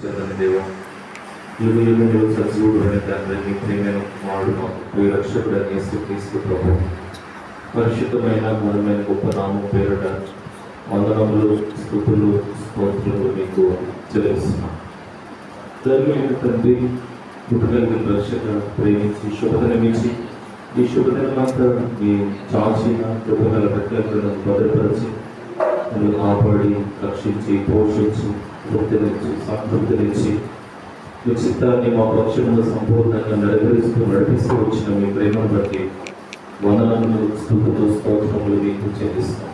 దేవా యుగ యుగములు సజీవుడైన తండ్రి మీ ప్రియమైన కుమారుడు మాకు ప్రియ రక్షకుడైన యేసుక్రీస్తు ప్రభువు పరిశుద్ధమైన ఘనమైన గొప్ప నామం పేరిట వందనములు స్తుతులు స్తోత్రములు మీకు చెల్లిస్తున్నాం. ధర్మైన తండ్రి పుట్టుకలిగిన రక్షక ప్రేమించి శుభదినమించి ఈ శుభదినమంతా మీ చాచిన కృపగల రెక్కలను భద్రపరిచి మీరు కాపాడి రక్షించి పోషించి తృప్తినిచ్చి సంతృప్తినిచ్చి మీ చిత్తాన్ని మా పక్షంలో సంపూర్ణంగా నడిపిస్తూ వచ్చిన మీ ప్రేమను బట్టి వందనములు స్తుతులు స్తోత్రములు మీకు చెల్లిస్తాం.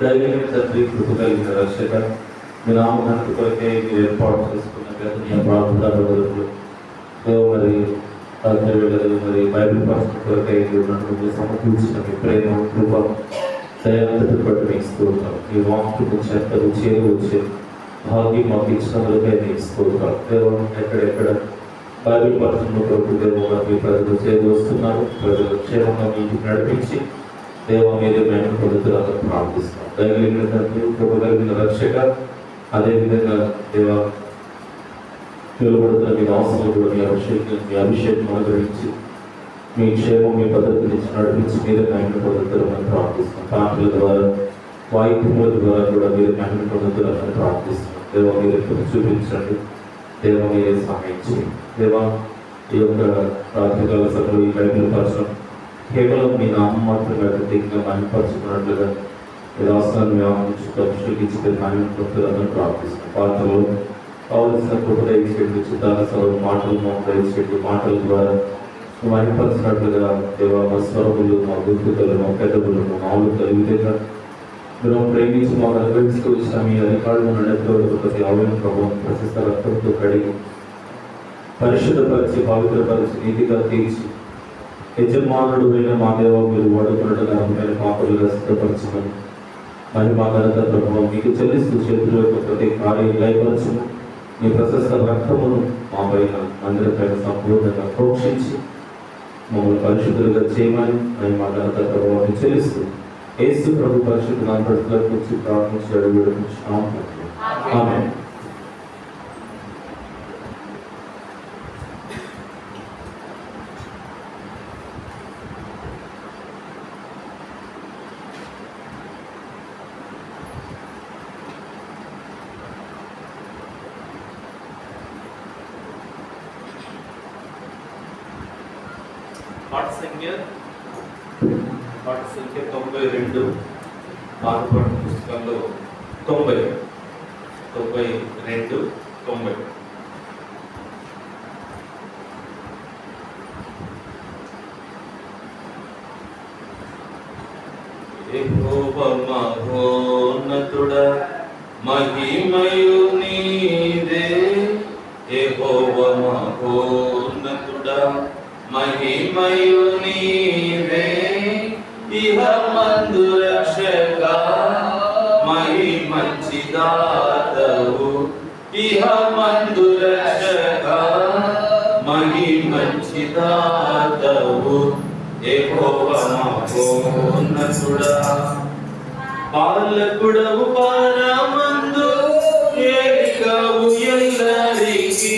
దైవమైన తండ్రి కృప కలిగిన రక్షక మీ నామఘనత కొరకే మీరు ఏర్పాటు చేసుకున్న గత ప్రార్థనలు మరి వేళలు మరి బైబిల్ పాఠం కొరకై ఉన్నటువంటి సమకూర్చిన మీ ప్రేమ కృప దయానంతటి బట్టి మీకు స్తోత్రం. మీ వాక్యము చెత్తలు చేరువచ్చే భాగ్యం మాకు ఇచ్చినందుకై మీకు స్తోత్రం. దేవం ఎక్కడెక్కడ బైబిల్ పాఠంలో కొరకు దేవంగా మీ ప్రజలు చేరువస్తున్నారు, ప్రజలు క్షేమంగా మీ ఇంటికి నడిపించి దేవ మీదే మేము పొందుతున్నారు ప్రార్థిస్తాం. దయగలిగిన తండ్రి కృప కలిగిన రక్షక అదేవిధంగా దేవ పిలువబడుతున్న మీ అవసరం కూడా మీ అభిషేకం అనుగ్రహించి మీ క్షేమం మీ పద్ధతి నుంచి నడిపించి మీరే మహిమ పొందుతారని ప్రార్థిస్తున్నాం. పాటల ద్వారా వాయిద్యముల ద్వారా కూడా మీరు మహిమ పొందుతారని ప్రార్థిస్తున్నాం. దేవ మీరే చూపించండి, దేవ మీరే సహాయం చేయండి. దేవ ఈ యొక్క రాత్రికాల సభలో ఈ బైబిల్ పరచడం కేవలం మీ నామం మాత్రమే ప్రత్యేకంగా మహిమపరచుకున్నట్లుగా ఈ రాష్ట్రాన్ని వ్యాపించి అభిషేకించి మహిమ పొందుతారని ప్రార్థిస్తున్నాం. పాటలో కావలసిన కృప దయచేయండి, చిత్తాల సభలు మాటల ద్వారా మహిమపరిచినట్లుగా దేవ మా స్వరములు మా గుర్తులు మా పెద్దవులు మా మామూలుగా ఈ విధంగా మీరు ప్రేమించి మాకు అనుగ్రహిస్తూ వచ్చిన మీ అధికారులు నడపవరకు ప్రతి ఆవిన ప్రభావం ప్రశస్త రక్తంతో కడిగి పరిశుద్ధపరిచి పవిత్రపరిచి నీతిగా తీర్చి యజమానుడు అయిన మా దేవ మీరు వాడుకున్నట్టుగా మేము పాపలుగా సిద్ధపరచమని మరి మా ఘనత ప్రభావం మీకు చెల్లిస్తూ చేతుల యొక్క ప్రతి కార్యం లయపరచము మీ ప్రశస్త రక్తమును మా పైన అందరిపైన సంపూర్ణంగా ప్రోక్షించి మమ్మల్ని పరిశుద్ధులుగా చేయమని అని మా ఘనత ప్రభావాన్ని చెల్లిస్తూ యేసు ప్రభు పరిశుద్ధ నామములో కూర్చి ప్రార్థించి అడుగుతున్నాం. ఆమేన్. పాట సంఖ్య 92 పాఠపాఠ పుస్తకంలో 90. యెహోవా మహోన్నతుడా మహిమయు నీదే, యెహోవా మహోన్నతుడా మహిమయు నీవే, ఇహ మందు రక్షక మహిమంచిదాతవు, ఇహ మందు రక్షక మహిమంచిదాతవు, యెహోవా మహోన్నతుడా పాలకుడవు పరమందు ఏలికవు ఎల్లరికి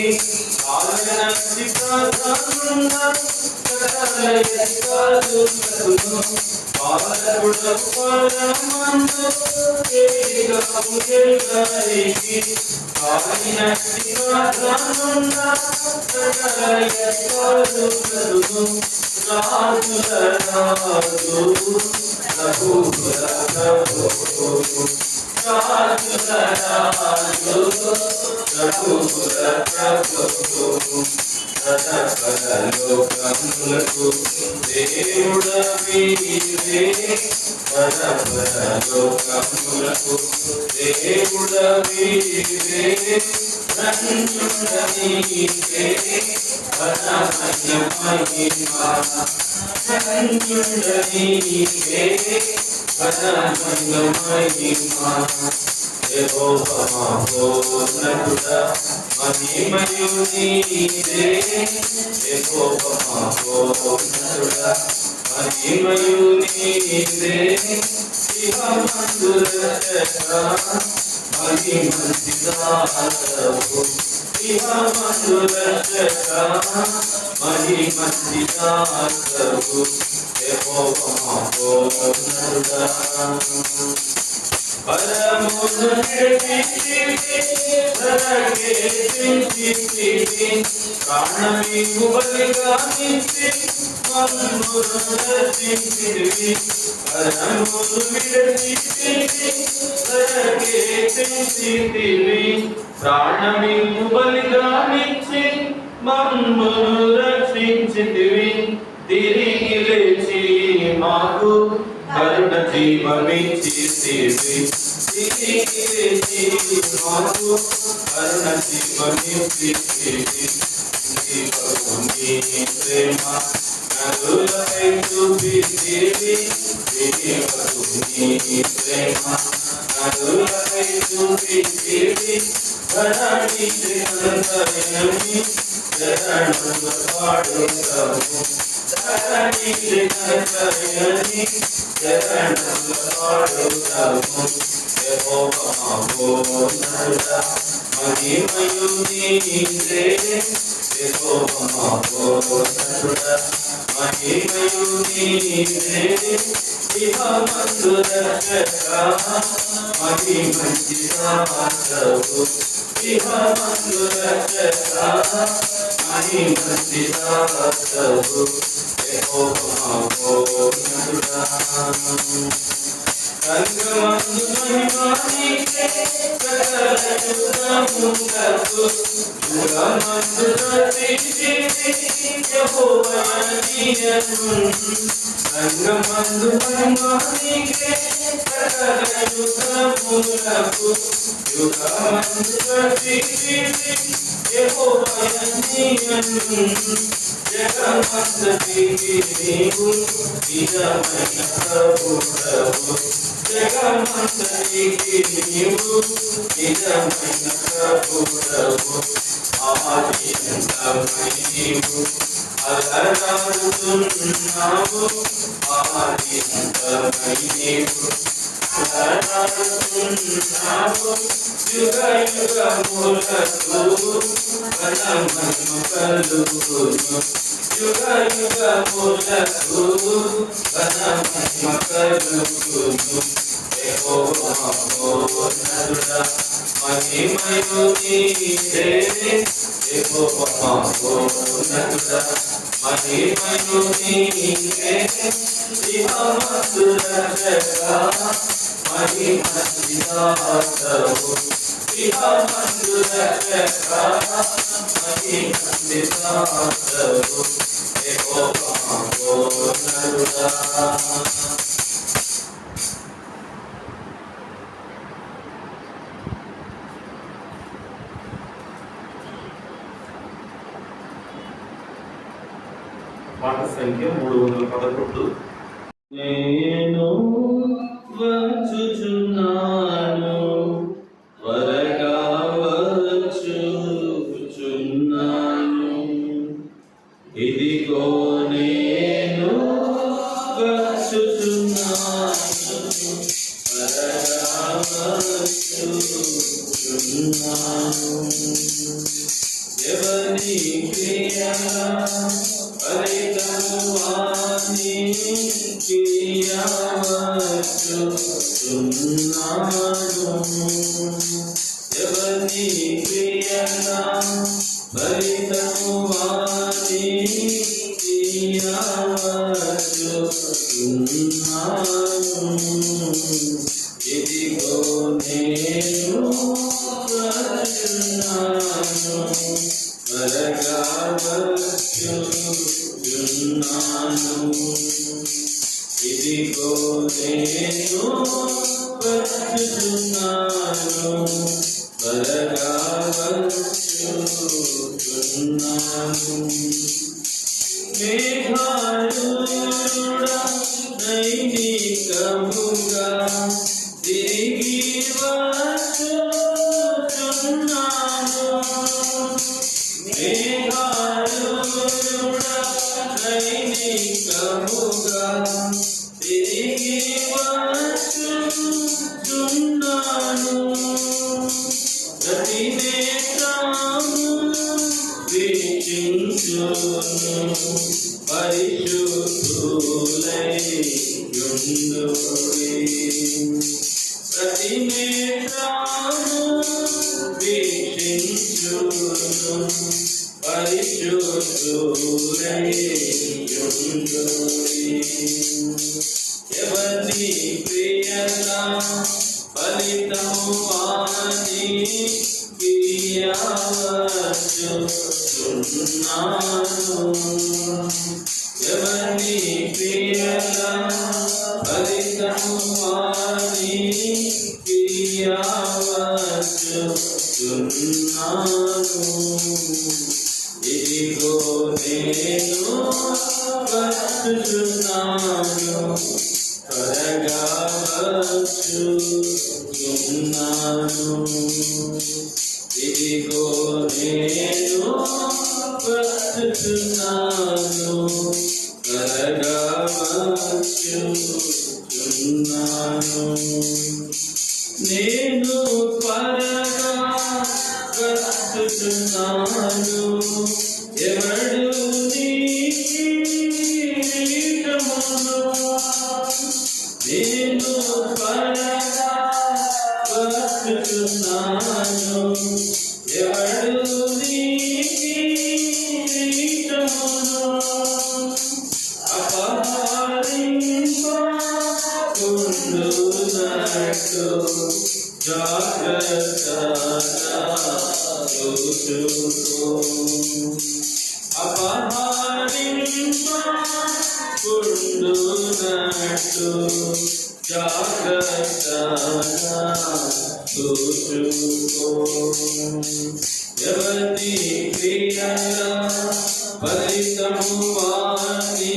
పరలోకములకు దేవుడవీరే, పరలోకములకు దేవుడవీరే, ధన్యుడనీవే పరమయ మహిమా, ధన్యుడనీవే పరమయ మహిమా, యెహోవా మహోన్నతుడా మహిమయు నీవే, యెహోవా మహోన్నతుడా మహిమయు నీవే ఇహమందు రక్షక మహిమంతిదాతవు ఇహమందు రక్షక మహిమంతిదాతవు యెహోవా మహోన్నతుడా పరమును నడిపితివి ప్రకటించితివి ప్రాణమివు బలిగా ఇచ్చి మమ్ము రక్షించితివి పరమును విడిచితివి ప్రకటించితివి ప్రాణమివు బలిగా ఇచ్చి మమ్ము రక్షించితివి తిరిగి లేచి మాకు కరుణ జీవమిచ్చితివి తిరిగి లేచి మాకు కరుణ జీవమిచ్చితివి నీ ప్రేమ నరులపై చూపితివి నీ ప్రేమ నరులపై చూపితివి ధరణి శ్రీనందయని చరణుల పాడుతాము ధరణి శ్రీనందయని చరణుల పాడుతాము యెహోవా మహోన్నతుడా మహిమయు నీవే యెహోవా మహోన్నతుడా మహిమయు నీవే ఇహమందు రక్షక మహిమంతిదాతవు ఇహమందు రక్షక మహిమంతిదాతవు యెహోవా మహోన్నతుడా సంగమందు మహిమానికే సకల యుగములకు యుగమందు రక్షించితివి యెహోవా నీయను సంగమందు మహిమానికే సకల యుగములకు యుగమందు రక్షించితివి యెహోవా నీయను జగమంతటికి నీవు నిజమైన ప్రభుడవు జగమంతటికి నీవు నిజమైన ప్రభుడవు ఆదియంతమై నీవు అలరారుతున్నావు ఆదియంతమై నీవు అలరారుతున్నావు యుగ యుగములకు ఘనమహిమ కలుగును యుగ యుగములకు ఘనమహిమ కలుగును యెహోవా మహోన్నతుడా మహిమయు నీవే యెహోవా మహోన్నతుడా మహిమయు నీవే ఇహమందు రక్షక మహిమంతిదాతవు ఇహమందు రక్షక మహిమంతిదాతవు యెహోవా మహోన్నతుడా పాట సంఖ్య 311. నేను వచ్చుచున్నాను త్వరగా వచ్చుచున్నాను ఇదిగో నేను వచ్చుచున్నాను త్వరగా వచ్చుచున్నాను ఎవరి క్రియగా ఫలితము వాని క్రియవచ్చుచున్నాను ఎవరి క్రియగా ఫలితము వాని క్రియవచ్చుచున్నాను ఇదిగో నేను వచ్చుచున్నాను త్వరగా వచ్చుచున్నాను ఇదిగో నేను వచ్చుచున్నాను త్వరగా వచ్చుచున్నాను మేఘారుడా నైనికముగా తిరిగి వచ్చుచున్నాను మేఘారుడా నైనికముగా ప్రతి నేత్రము వీక్షించును పరిశుద్ధులైయుండుడి. ఎవరి ప్రియత ఫలితము వాని క్రియవచ్చుచున్నాను. ఎవరి ప్రియత ఫలితము వాని క్రియవచ్చుచున్నాను. ఇదిగో నేను వచ్చుచున్నాను, త్వరగా వచ్చుచున్నాను. ఇదిగో నేను వచ్చుచున్నాను, త్వరగా వచ్చుచున్నాను. నేను త్వరగా వచ్చుచున్నాను. ఎవడు నీ కిరీటమును నేను త్వరగా వచ్చుచున్నాను. ఎవడు నీ కిరీటమును అపహరింపకుండునట్లు జాగ్రత్తగా చూసుకో. అపహరింపకుండునట్లు జాగ్రత్తగా చూసుకో. ఎవరి క్రియల ఫలితము వాని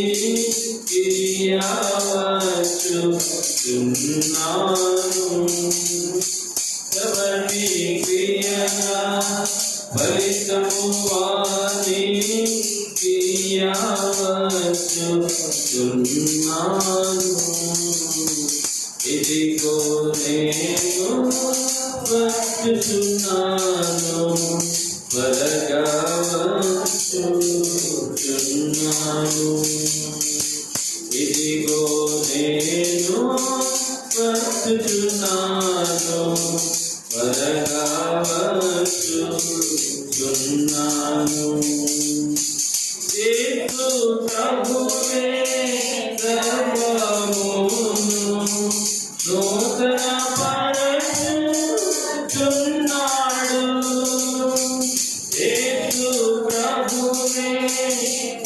క్రియవచ్చుచున్నాను. ఎవరి క్రియల ఫలితము వాని క్రియవచ్చుచున్నాను. ఇదిగో నేను వచ్చుచున్నాను, త్వరగా వచ్చుచున్నాను. ఇదిగో నేను వచ్చుచున్నాను, త్వరగా వచ్చుచున్నాను. యేసు ప్రభువే సర్వమును నూతన పరచుచున్నాడు. యేసు ప్రభువే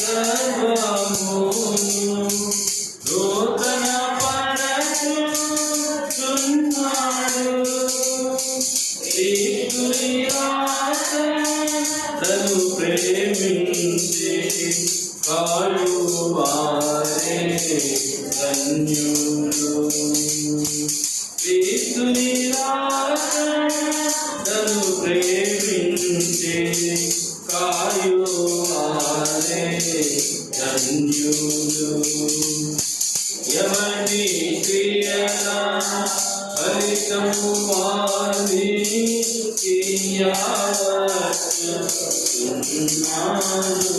సర్వమును నూతన పరచుచున్నాడు. క్రీస్తుని ఆశను ప్రేమించి కాయువారే ధన్యులు. క్రీస్తుని ఆశను ప్రేమించి కాయువారే ధన్యులు. ఎవరి క్రియల ఫలితము వాని క్రియవచ్చుచున్నాను.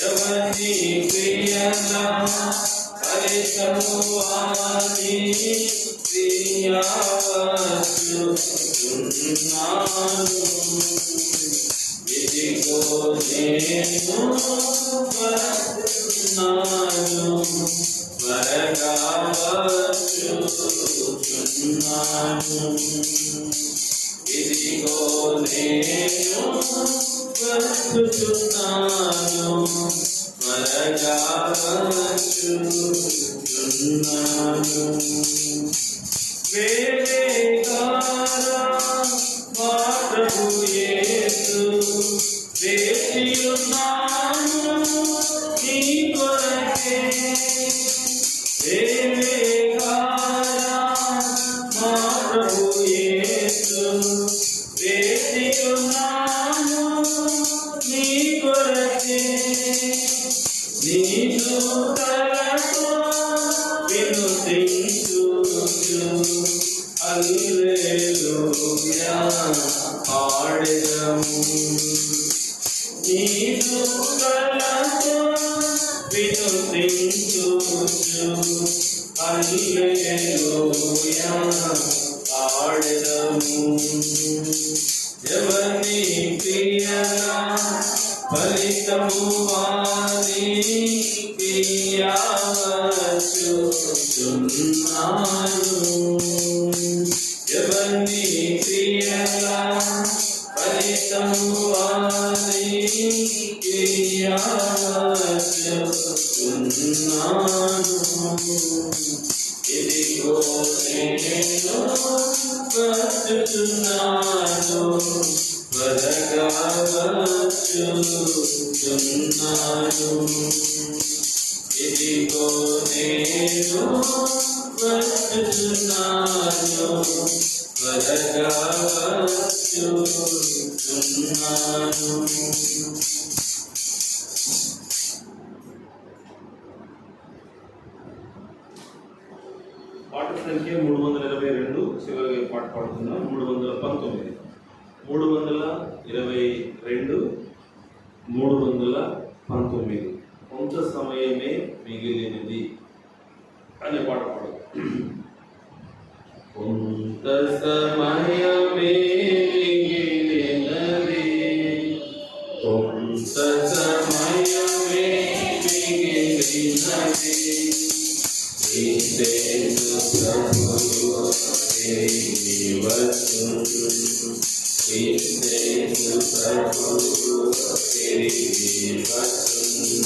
ఎవరి క్రియల ఫలితము వాని క్రియవచ్చుచున్నాను. ఇదిగో నేను వచ్చుచున్నాను, త్వరగా వచ్చుచున్నాను. ఇదిగో నేను వచ్చుచున్నాను, త్వరగా వచ్చుచున్నాను. వేవేగారా మా ప్రభు యేసు వేచియున్నాను నీ కొరకే. వేవేగారా మా ప్రభు యేసు వేచియున్నాను నీ కొరకే. నీకు తలతో వినుతించుచు హల్లెలూయా పాడెదము. ఎవని క్రియగా ఫలితము వారికి వచ్చుచున్నాను. ఎవని క్రియగా ఫలితము వారికి వచ్చుచున్నాను. ఇదిగో నేను వచ్చుచున్నాను, త్వరగా వచ్చుచున్నాను. ఇదిగో నేను వచ్చుచున్నాను, త్వరగా వచ్చుచున్నాను. పాట సంఖ్య 322, చివరిగా పాట పాడుతున్నాం. 319, 322, 319 కొంత సమయమే మిగిలినది అనే పాట పాడు. కొంత సమయమే మిగిలినది, కొంత సమయమే మిగిలినది. క్రీస్తు ప్రభువు తిరిగి వచ్చును, క్రీస్తు ప్రభువు తిరిగి వచ్చును.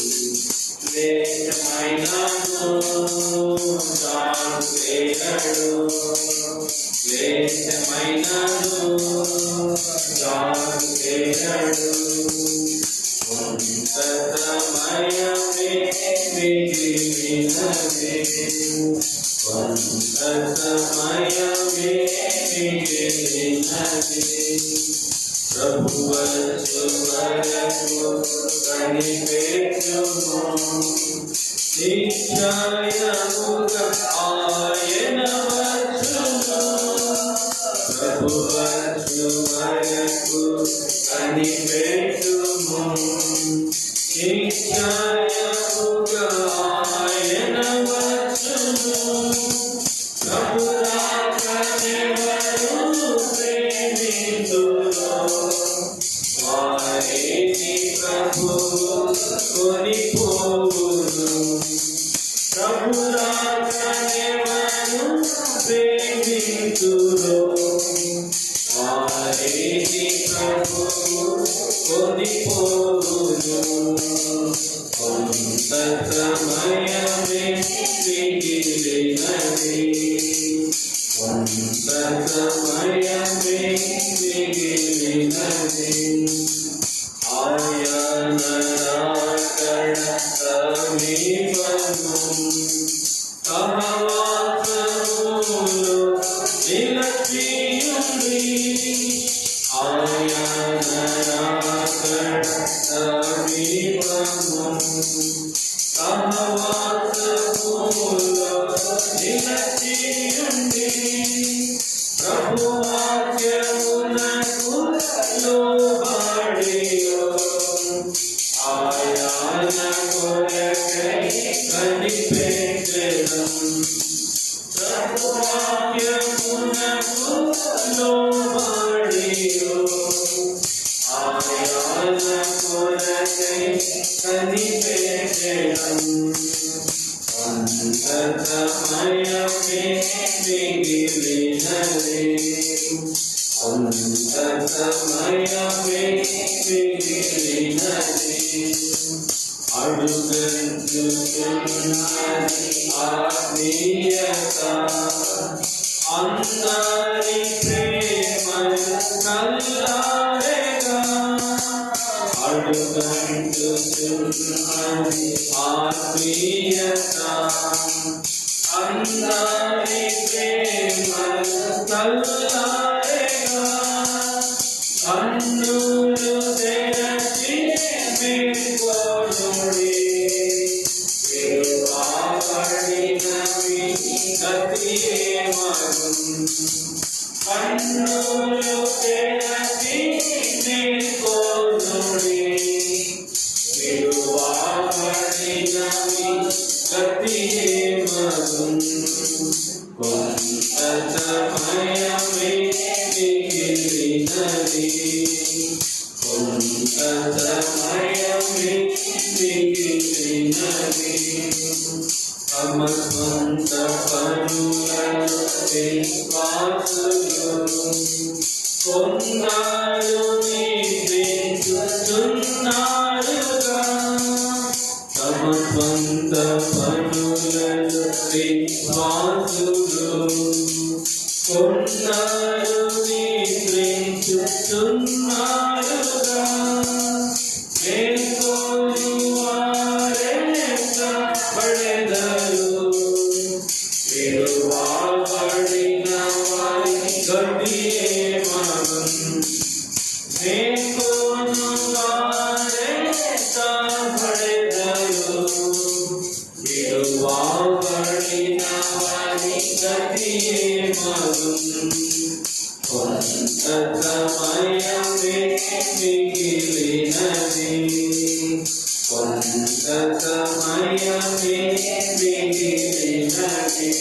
లేచమైనను జాగ్రత్తడు, లేచమైనను జాగ్రత్తడు. కొంత సమయమే మిగిలినది, కొంత సమయమే మిగిలినది. ప్రభువు వచ్చు వరకు కనిపెట్టుము, నిశ్చయముగా ఆయన వచ్చును. ప్రభువు వచ్చు వరకు కనిపెట్టుము, నిశ్చయముగా ఆయన వచ్చును. ప్రభు రాకడెవరు ప్రేమింతురో వారిని ప్రభువు కొనిపోవును. ప్రభు రాకడెవరు ప్రేమింతురో వారిని ప్రభువు కొనిపోవును. కొంత సమయమే మిగిలినది, కొంత సమయమే మిగిలినది. ఆయన రాకడ సమీపము, సహవాసములో నిలచియుండి. ఆయన రాకడ సమీపము, సహవాసములో నిలచియుండి. ప్రభు వాక్యమునకు లోబడియో ఆయన కొరకై కనిపెట్టెదము. ప్రభు వాక్యమునకు లోబడియో ఆయన కొరకై కనిపెట్టెదము. కొంత సమయమే మిగిలినది, కొంత సమయమే మిగిలినది. అడుగంటున్నది ఆత్మీయత, అందరి ప్రేమ కల్లారెగా. అడుగంటున్నది ఆత్మీయత, అందరి ప్రేమ కల్లారెగా. కన్నులు తెరచి మేల్కొనుడి, విడువబడినవి గతిమగును. కన్నులు తెరచి మేల్కొనుడి, విడువబడినవి గతిమగును. కొంత సమయమే మిగిలినది, కొంత సమయమే మిగిలినది. తమ స్వంత పనులను విశ్వాసులు కొన్నాళ్ళు నిద్రించుచున్నారుగా. తమ స్వంత పనులను విశ్వాసులు కొన్నాళ్ళు నిద్రించుచున్నారుగా. మేల్కొని వారే పడెదరు, విడువబడిన వారి గతియే మగన్. మేల్కొని వారే పడెదరు, విడువబడిన వారి గతియే మగన్. కొంత సమయమే మిగిలినది, కొంత సమయమే మిగిలినది.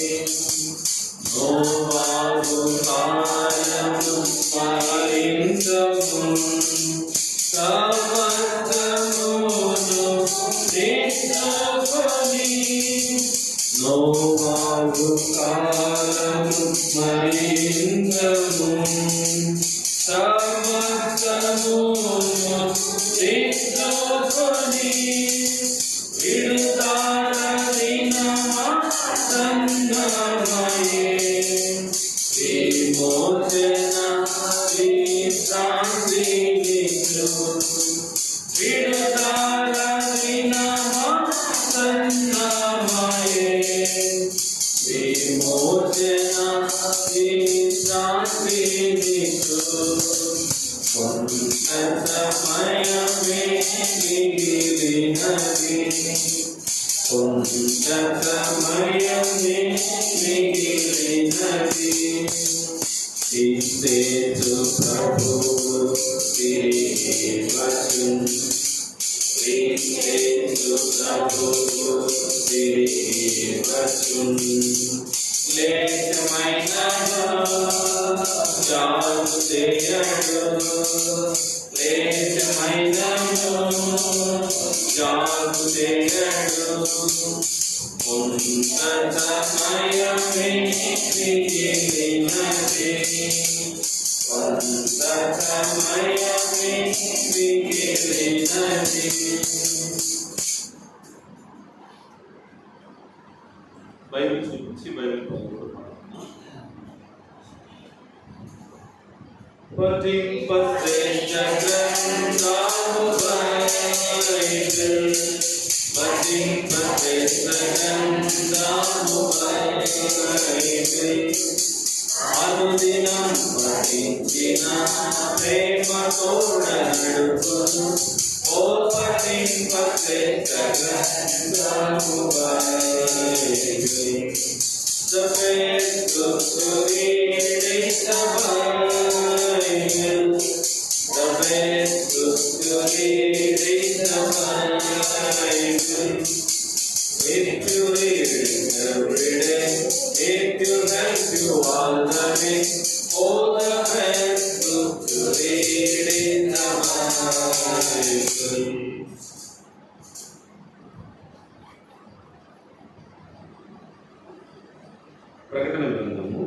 నోవాహు కాలము స్మరించము, సమస్తమును తెచ్చుకొని. నోవాహు కాలము స్మరించము, సమస్తమును తెచ్చుకొని. విడుదల దినమాసన్నమయే, విమోచన విశ్రాంతి నిత్యం. విడుదల దినమాసన్నమయే, విమోచన విశ్రాంతి నిత్యం. కొంత సమయమే మిగిలినది, కొంత సమయమే మిగిలినది. క్రీస్తు ప్రభువు తిరిగి వచ్చును, క్రీస్తు ప్రభువు తిరిగి వచ్చును. లేచమైన జాగు చేయడు, లేచమైన జాగు చేయడు. కొంత సమయమే మిగిలినది, కొంత సమయమే మిగిలినది. బైబిల్ చూపించి బైబిల్ పఠింపశ్రేష్ఠ గ్రంథము బైబిల్, పఠింపశ్రేష్ఠ గ్రంథము బైబిల్. అనుదినం పఠించిన ప్రేమ తోడ నడుపును, ఓ పఠింపశ్రేష్ఠ గ్రంథము Bible. The best book to read is the Bible. The best book to read is the Bible. If you read it every day, it will help you all the way. Oh, the best book to read is the Bible. ప్రకటన గ్రంథము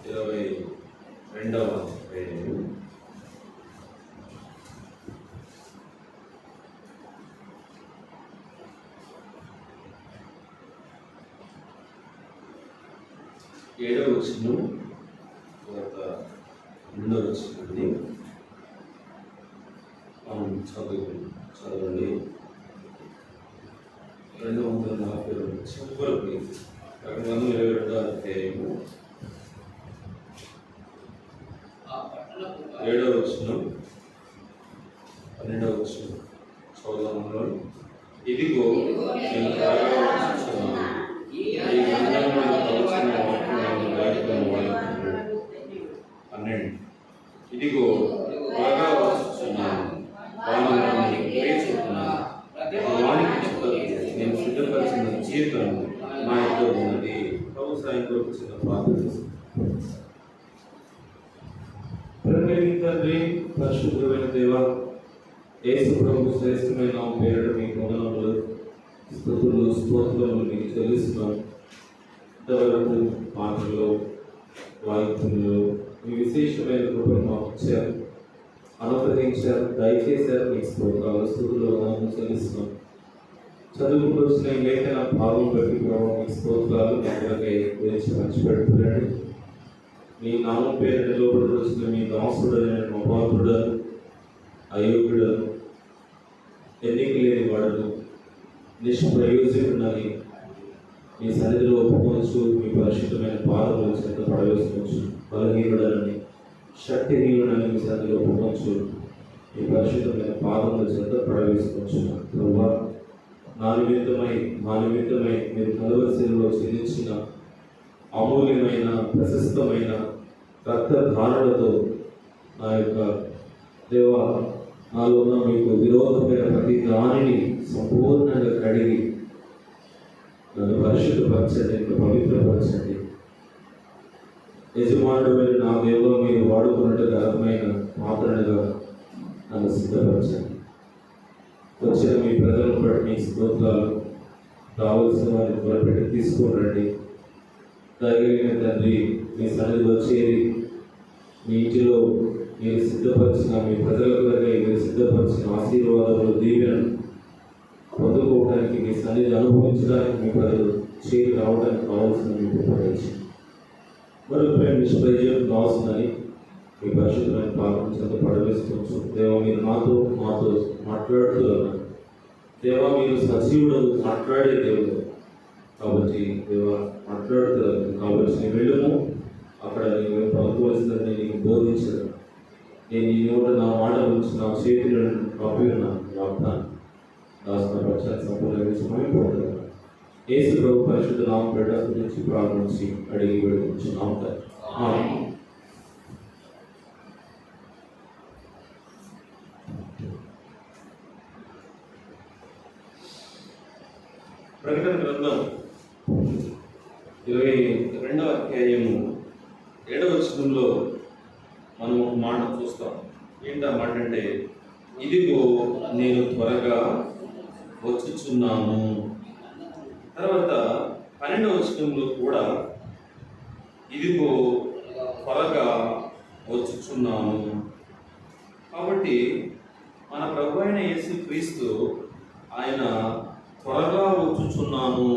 22వ అధ్యాయము 7వ వచనం తర్వాత 2వ వచనాన్ని మనం చదవండి. 242 చివరికి ప్రకటన 22వ అధ్యాయము 7వ వచనం 12వ వచనం చదవడంలో, ఇదిగో నేను త్వరగా వచ్చుచున్నాను, ఈ గ్రంథంలో కావలసిన వాటిని నేను రాయటం వాడుతున్నాను. 12 ఇదిగో త్వరగా వచ్చుచున్నాను, జీవితం నా యొక్క ఉన్నది. ప్రభు సాయం కొరకు చిన్న ప్రార్థన చేస్తాను. తండ్రి, పరిశుద్ధమైన దేవ, యేసు ప్రభు శ్రేష్టమైన పేరిట మీ వందనములు, స్తుతులు, స్తోత్రములు మీకు చెల్లిస్తున్నాం. ఇంతవరకు మాటల్లో, వాయిద్యంలో మీ విశేషమైన కృపను మాకు ఇచ్చారు, అనుగ్రహించారు, దయచేశారు. మీకు స్తోత్రాలు, స్తుతులు, వందనములు చెల్లిస్తున్నాం. చదువుకు వచ్చిన లేఖన భావం బట్టి ప్రభావ మీకు స్తోత్రాలు గురించి మంచిపెడుతున్నాడు. మీ నామం పేరు లోపల వచ్చిన మీ దాసుడైన మహాత్ముడు, అయోగ్యుడు, ఎన్నిక లేని వాడు, నిష్ప్రయోజకుడని మీ సన్నిధిలో ఒప్పుకోవచ్చు. మీ పరిశుద్ధమైన పాదములు చెంత పడవేసుకోవచ్చు. బలహీనుడని, శక్తిహీనుడని మీ సన్నిధిలో ఒప్పుకోవచ్చు. మీ పరిశుద్ధమైన పాదములు చెంత పడవేసుకోవచ్చు. ప్రభావ నా నిమిత్తమై మీరు కలవరిశిలో చెల్లించిన అమూల్యమైన ప్రశస్తమైన రక్తధారణతో నా యొక్క దేవ, నాలో ఉన్న మీకు విరోధమైన ప్రతి దానిని సంపూర్ణంగా కడిగి నన్ను పరిశుద్ధపరచండి, పవిత్రపరచండి. యజమానుడు నా దేవ, మీరు వాడుకున్నట్టుగా అర్థమైన పాత్రలుగా నన్ను సిద్ధపరచండి. వచ్చిన మీ ప్రజలను బట్టి మీ స్తోత్రాలు, కావలసిన వారిని త్వరపెట్టి తీసుకురండి. దయగలిగిన తండ్రి, మీ సన్నిధిలో చేరి మీ ఇంటిలో మీరు సిద్ధపరిచిన మీ ప్రజలకు మీరు సిద్ధపరిచిన ఆశీర్వాదాలు, దీవెనలు పొందుకోవడానికి, మీ సన్నిధి అనుభవించడానికి మీ ప్రజలు చేరి రావడానికి కావాల్సిన మీకు ఉపయోగించి మరొక నిష్ప్రయోజనం కావాల్సిందని మీ పరిశుద్ధమైన పాపం చెంత పడవేసుకోవచ్చు. దేవ, మీరు మాతో మాట్లాడుతున్నారు. దేవ, మీరు సజీవుడు, మాట్లాడే దేవుడు కాబట్టి దేవ మాట్లాడుతున్నారు. కాబట్టి నేను వెళ్ళము, అక్కడ నేను పలుకోవలసిందని నీకు బోధించదు. నేను ఈ నోట నా మాట గురించి నా చేతులను పంపి ఉన్నాను. వాగ్దానం దాసిన పక్షాన్ని సంపూర్ణ సమయం పోతున్నాను. యేసు ప్రభు పరిశుద్ధ నామం పేట గురించి ప్రారంభించి అడిగి వేడుకుంటున్నాం. ప్రకటన గ్రంథం 22వ అధ్యాయము 7వ వచనంలో మనం ఒక మాట చూస్తాం. ఏంటి ఆ మాట అంటే, ఇదిగో నేను త్వరగా వచ్చుచున్నాను. తర్వాత 12వ వచనంలో కూడా ఇదిగో త్వరగా వచ్చుచున్నాను. కాబట్టి మన ప్రభు అయిన యేసు క్రీస్తు ఆయన త్వరగా వచ్చుచున్నాను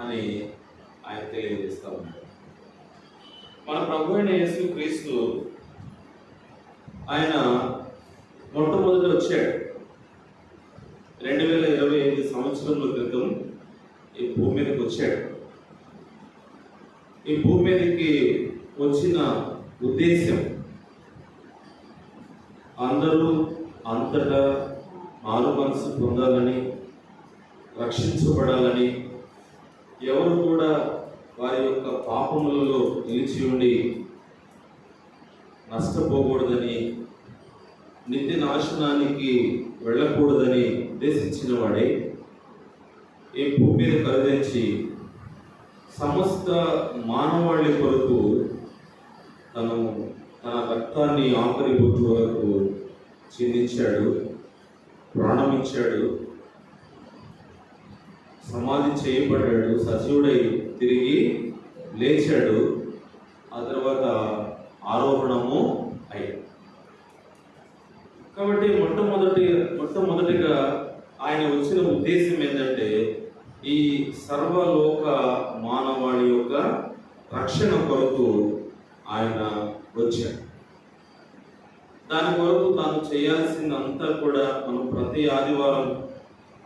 అని ఆయన తెలియజేస్తా ఉన్నాడు. మన ప్రభు అయిన యేసు క్రీస్తు ఆయన మొట్టమొదటి వచ్చాడు 2025 సంవత్సరముల క్రితం ఈ భూమి మీదకి వచ్చాడు. ఈ భూమి మీదకి వచ్చిన ఉద్దేశం అందరూ అంతటా మారు మనసు పొందాలని, రక్షించబడాలని, ఎవరు కూడా వారి యొక్క పాపములలో నిలిచి ఉండి నష్టపోకూడదని, నిత్య నాశనానికి వెళ్ళకూడదని ఉద్దేశించిన వాడే ఈ భూమి మీద కరుదించి సమస్త మానవాళి కొరకు తన రక్తాన్ని ఆఖరి బొట్టు వరకు చిందించాడు, ప్రాణమిచ్చాడు, సమాధి చేయబడ్డాడు, సజీవుడై తిరిగి లేచాడు, ఆ తర్వాత ఆరోహణము అయ్యాడు. కాబట్టి మొట్టమొదటిగా ఆయన వచ్చిన ఉద్దేశం ఏంటంటే, ఈ సర్వలోక మానవాళి యొక్క రక్షణ కొరకు ఆయన వచ్చాడు. దాని కొరకు తాను చేయాల్సిందంతా కూడా మనం ప్రతి ఆదివారం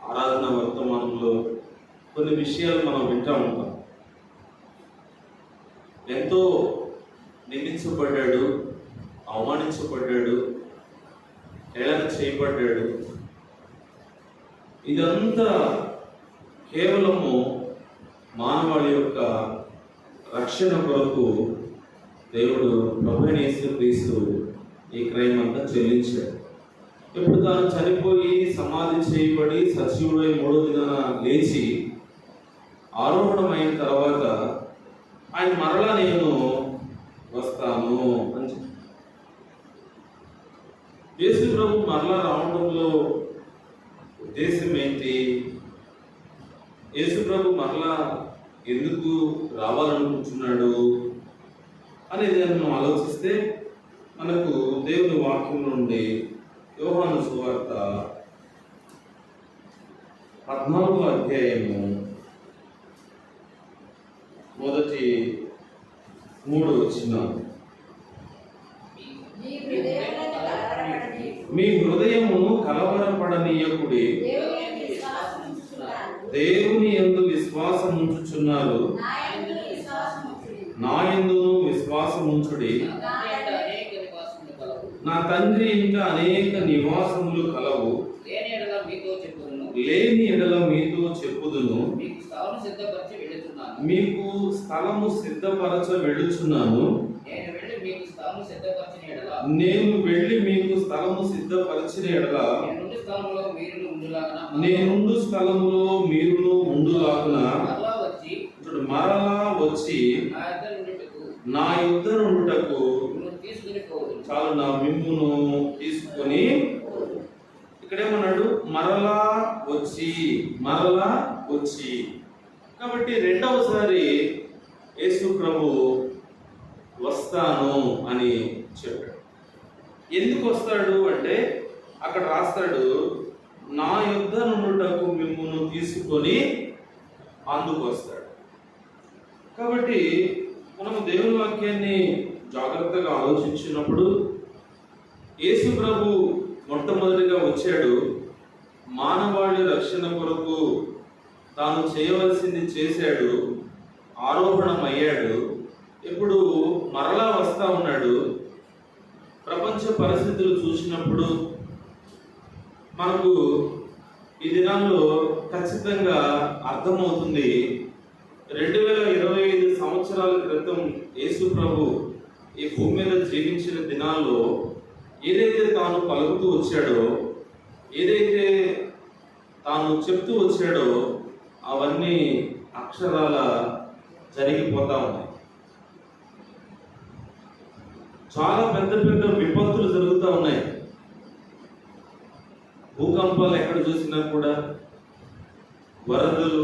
ఆరాధన వర్తమానంలో కొన్ని విషయాలు మనం వింటూ ఉంటాం. ఎంతో నిందించబడ్డాడు, అవమానించబడ్డాడు, హేళన చేయబడ్డాడు. ఇదంతా కేవలము మానవాళి యొక్క రక్షణ కొరకు దేవుడు ప్రభువైన యేసుక్రీస్తు ఈ క్రయం అంతా చెల్లించాడు. ఇప్పుడు తాను చనిపోయి సమాధి చేయబడి సజీవుడై 3వ దినాన లేచి ఆరోహణమైన తర్వాత ఆయన మరలా నేను వస్తాను అని చెప్పారు. యేసు ప్రభు మరలా రావడంలో ఉద్దేశం ఏంటి? యేసు ప్రభు మరలా ఎందుకు రావాలనుకుంటున్నాడు అనేది మనం ఆలోచిస్తే మనకు దేవుని వాక్యం నుండి యోహాను సువార్త 14వ అధ్యాయము మొదటి 3 వచనాలు. మీ హృదయమును కలవరపడనీయకుడి, దేవుని యందు విశ్వాసం ఉంచుచున్నారు, నా యందును విశ్వాసం ఉంచుడి. నా తండ్రి ఇంకా అనేక నివాసములు కలవు, లేని ఎడల మీతో చెప్పుదును. మీకు స్థలము సిద్ధపరచ వెళ్ళుచున్నాను. నేను వెళ్ళి మీకు స్థలము సిద్ధపరచిన ఎడల నేనుండు స్థలములో మీరును ఉండులాగున మరలా వచ్చి నా యుద్ధ నుండుటకు చాలు నా మిమ్మును తీసుకొని. ఇక్కడేమన్నాడు? మరలా వచ్చి, మరలా వచ్చి. కాబట్టి రెండవసారి యేసు ప్రభు వస్తాను అని చెప్పాడు. ఎందుకు వస్తాడు అంటే అక్కడ రాస్తాడు, నా యుద్ధ నుండుటకు మిమ్మును తీసుకొని అందుకు వస్తాడు. కాబట్టి మనము దేవుని వాక్యాన్ని జాగ్రత్తగా ఆలోచించినప్పుడు యేసు ప్రభు మొట్టమొదటిగా వచ్చాడు, మానవాళి రక్షణ కొరకు తాను చేయవలసింది చేశాడు, ఆరోహణం అయ్యాడు. ఇప్పుడు మరలా వస్తా ఉన్నాడు. ప్రపంచ పరిస్థితులు చూసినప్పుడు మనకు ఈ దినాల్లో ఖచ్చితంగా అర్థమవుతుంది. 2025 సంవత్సరాల క్రితం యేసు ప్రభు ఈ భూమి మీద జీవించిన దినాల్లో ఏదైతే తాను పలుకుతూ వచ్చాడో, ఏదైతే తాను చెప్తూ వచ్చాడో అవన్నీ అక్షరాల జరిగిపోతా ఉన్నాయి. చాలా పెద్ద పెద్ద విపత్తులు జరుగుతూ ఉన్నాయి. భూకంపాలు ఎక్కడ చూసినా కూడా, వరదలు,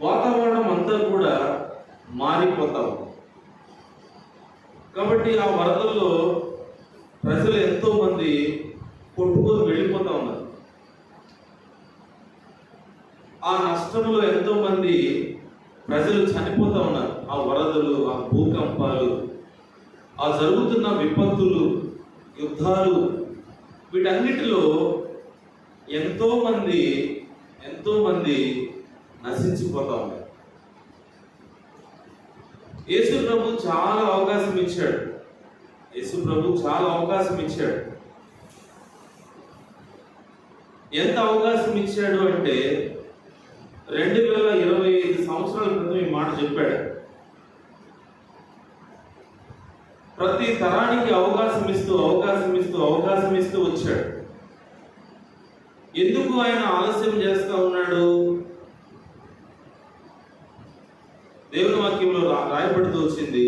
వాతావరణం అంతా కూడా మారిపోతా ఉంది. కాబట్టి ఆ వరదల్లో ప్రజలు ఎంతో మంది కొట్టుకొని వెళ్ళిపోతా ఉన్నారు. ఆ నష్టంలో ఎంతో మంది ప్రజలు చనిపోతా ఉన్నారు. ఆ వరదలు, ఆ భూకంపాలు, ఆ జరుగుతున్న విపత్తులు, యుద్ధాలు, వీటన్నిటిలో ఎంతో మంది నశించిపోతా ఉన్నారు. యేసు ప్రభు చాలా అవకాశం ఇచ్చాడు. ఎంత అవకాశం ఇచ్చాడు అంటే 2025 సంవత్సరాల క్రితం ఈ మాట చెప్పాడు. ప్రతి తరానికి అవకాశం ఇస్తూ వచ్చాడు. ఎందుకు ఆయన ఆలస్యం చేస్తూ ఉన్నాడు? దేవుని వాక్యంలో రాయబడుతూ వచ్చింది,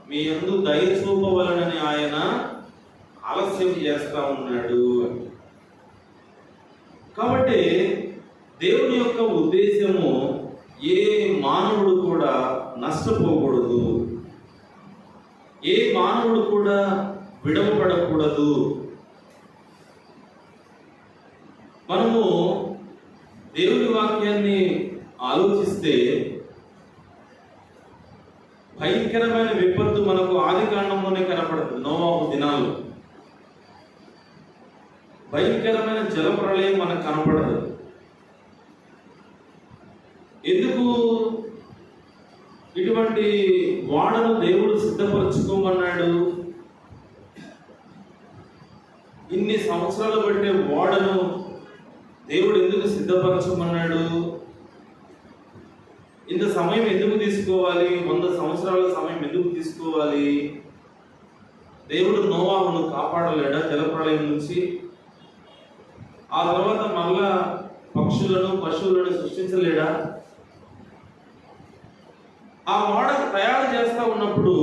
మీ యందు దయ చూపవలనని ఆయన ఆలస్యం చేస్తూ ఉన్నాడు. కాబట్టి దేవుని యొక్క ఉద్దేశము ఏ మానవుడు కూడా నష్టపోకూడదు, ఏ మానవుడు కూడా విడవబడకూడదు. మనము దేవుని వాక్యాన్ని ఆలోచిస్తే భయంకరమైన విపత్తు మనకు ఆది కాండంలోనే కనపడుతుంది. నోవాహు దినాల్లో భయంకరమైన జలప్రళయం మనకు కనపడదు. ఎందుకు? ఇటువంటి వాడను దేవుడు సిద్ధపరచుకోమన్నాడు. ఇన్ని సంవత్సరాలు బట్టే వాడను దేవుడు ఎందుకు సిద్ధపరచమన్నాడు? ఇంత సమయం ఎందుకు తీసుకోవాలి? 100 సంవత్సరాల సమయం ఎందుకు తీసుకోవాలి? దేవుడు నోవాహును కాపాడలేడా జలప్రళయం నుంచి? ఆ తర్వాత మళ్ళా పక్షులను పశువులను సృష్టించలేడా? ఆ ఓడ తయారు చేస్తా ఉన్నప్పుడు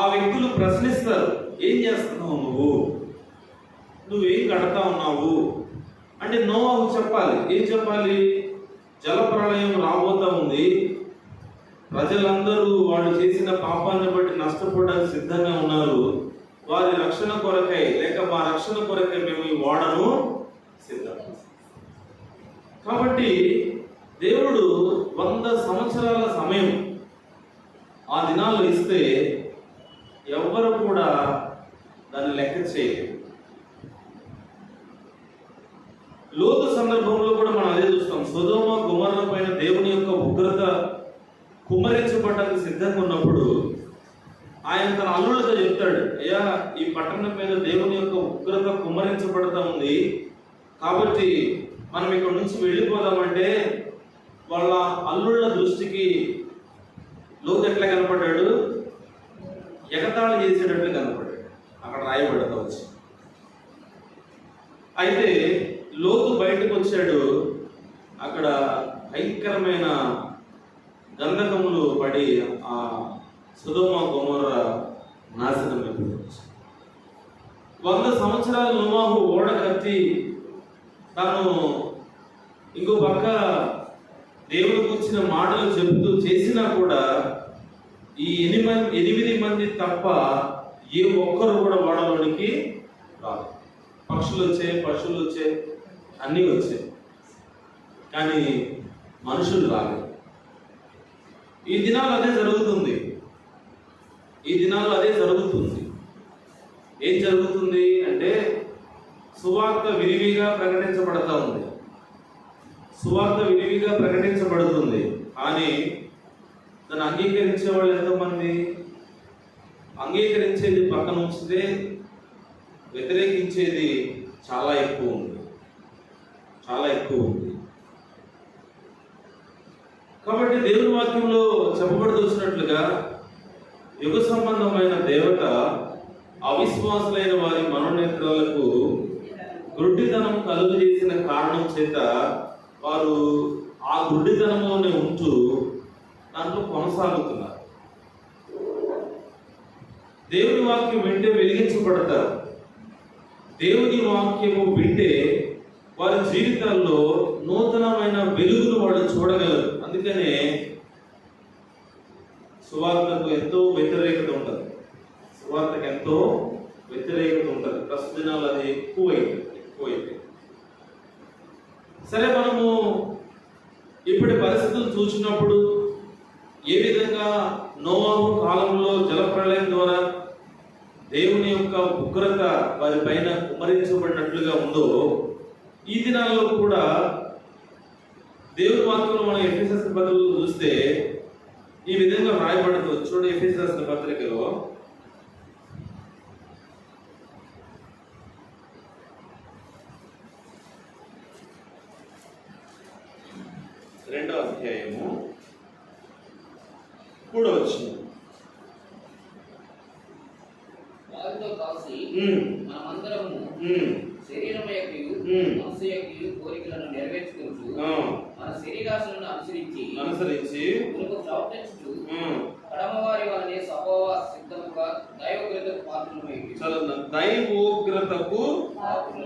ఆ వ్యక్తులు ప్రశ్నిస్తారు, ఏం చేస్తున్నావు నువ్వేం కడతా ఉన్నావు అంటే నోవాహు చెప్పాలి. ఏం చెప్పాలి? జలప్రళయం రాబోతా ఉంది, ప్రజలందరూ వాళ్ళు చేసిన పాపాన్ని బట్టి నష్టపోవడానికి సిద్ధంగా ఉన్నారు, వారి రక్షణ కొరకై లేక మా రక్షణ కొరకై మేము ఈ ఓడను సిద్ధం. కాబట్టి దేవుడు 100 సంవత్సరాల సమయం ఆ దినాల్లో ఇస్తే ఎవ్వరు కూడా దాన్ని లెక్క చేయలేదు. లోతు సందర్భంలో కూడా మనం అదే చూస్తాం. సొదొమ గొమొర్రా పైన దేవుని యొక్క ఉగ్రత కుమ్మరించబడడానికి సిద్ధంగా ఉన్నప్పుడు ఆయన తన అల్లుళ్ళతో చెప్తాడు, అయ్యా ఈ పట్టణం మీద దేవుని యొక్క ఉగ్రత కుమ్మరించబడతా ఉంది, కాబట్టి మనం ఇక్కడ నుంచి వెళ్ళిపోదామంటే వాళ్ళ అల్లుళ్ళ దృష్టికి లోతు ఎట్లా కనపడ్డాడు? ఎగతాళి చేసేటట్లు కనపడ్డాడు. అక్కడ రాయబడతా వచ్చి అయితే లోతు బయటకు వచ్చాడు. అక్కడ భయంకరమైన గంధకములు పడి ఆ సొదొమ గొమొర్రా నాశనం అయిపోయింది. 100 సంవత్సరాల నోవాహు ఓడ కత్తి తాను ఇంకో పక్క దేవుడికి వచ్చిన మాటలు చెబుతూ చేసినా కూడా ఈ 8 మంది తప్ప ఏ ఒక్కరు కూడా ఓడలోనికి రాదు. పక్షులు వచ్చాయి, పశువులు వచ్చాయి, అన్నీ వచ్చాయి, కానీ మనుషులు రాలేదు. ఈ దినాలు అదే జరుగుతుంది. ఏం జరుగుతుంది అంటే సువార్త విరివిగా ప్రకటించబడుతుంది, కానీ దాన్ని అంగీకరించే వాళ్ళు ఎంతోమంది? అంగీకరించేది పక్కన ఉంచితే వ్యతిరేకించేది చాలా ఎక్కువ ఉంది. కాబట్టి దేవుని వాక్యంలో చెప్పబడుతూ వచ్చినట్లుగా యుగ సంబంధమైన దేవత అవిశ్వాసులైన వారి మనోనేత్రాలకు గుడ్డితనం కలుగు చేసిన కారణం చేత వారు ఆ గుడ్డితనంలోనే ఉంటూ దాంట్లో కొనసాగుతున్నారు. దేవుని వాక్యం వింటే వెలిగించబడతారు. దేవుని వాక్యము వింటే వారి జీవితాల్లో నూతనమైన వెలుగును వాళ్ళు చూడగలరు. అందుకనే సువార్తకు ఎంతో వ్యతిరేకత ఉంటుంది. ప్రస్తుత దినాలు అది ఎక్కువైంది. సరే, మనము ఇప్పటి పరిస్థితులు చూసినప్పుడు ఏ విధంగా నోవాహు కాలంలో జలప్రళయం ద్వారా దేవుని యొక్క ఉగ్రత వారి పైన కుమ్మరించబడినట్లుగా ఉందో, ఈ దినాల్లో కూడా దేవుని వాక్యంలో మనం ఎఫెసీయుల పత్రికలో చూస్తే ఈ విధంగా రాయబడుతుంది. చూడండి, ఎఫెసీయుల పత్రికలో 2వ అధ్యాయము 3వ వచనం. వారితో కలిసి మనమందరము శరీరం యొక్కయు మనసు యొక్కయు కోరికలను నెరవేర్చుకుంటూ మన శరీరాశలను అనుసరించి ఉనికి ప్రవర్తించుచు కడమవారి వలనే స్వభావ సిద్ధముగా దైవోగ్రతకు పాత్రులమై. దైవోగ్రతకు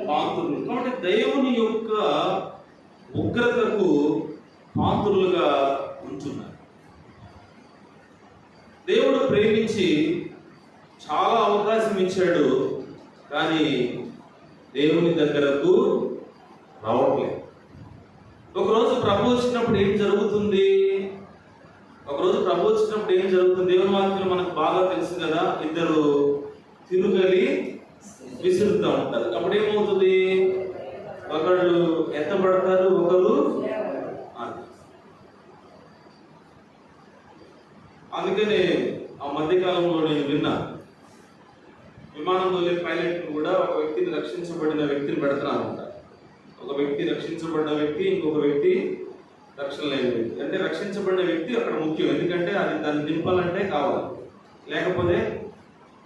పాత్రులు కాబట్టి దేవుని యొక్క ఉగ్రతకు పాత్రులుగా ఉంటున్నారు. దేవుడు ప్రేమించి చాలా అవకాశం ఇచ్చాడు, కానీ దేవుని దగ్గరకు రావట్లేదు. ఒకరోజు ప్రభు వచ్చినప్పుడు ఏం జరుగుతుంది? దేవుని వాక్యం మనకు బాగా తెలుసు కదా, ఇద్దరు తిరుగలి విసురుతూ ఉంటారు. అప్పుడు ఏమవుతుంది? ఒకళ్ళు ఎత్తబడతారు, ఒకరు. అందుకనే ఆ మధ్యకాలంలో నేను విన్నా, విమానంలో పైలట్ కూడా ఒక వ్యక్తిని రక్షించబడిన వ్యక్తిని పెడతానంట. ఒక వ్యక్తి రక్షించబడిన వ్యక్తి, ఇంకొక వ్యక్తి రక్షణ లేని వ్యక్తి. అంటే రక్షించబడిన వ్యక్తి అక్కడ ముఖ్యం, ఎందుకంటే అది దాన్ని నింపాలంటే కావాలి, లేకపోతే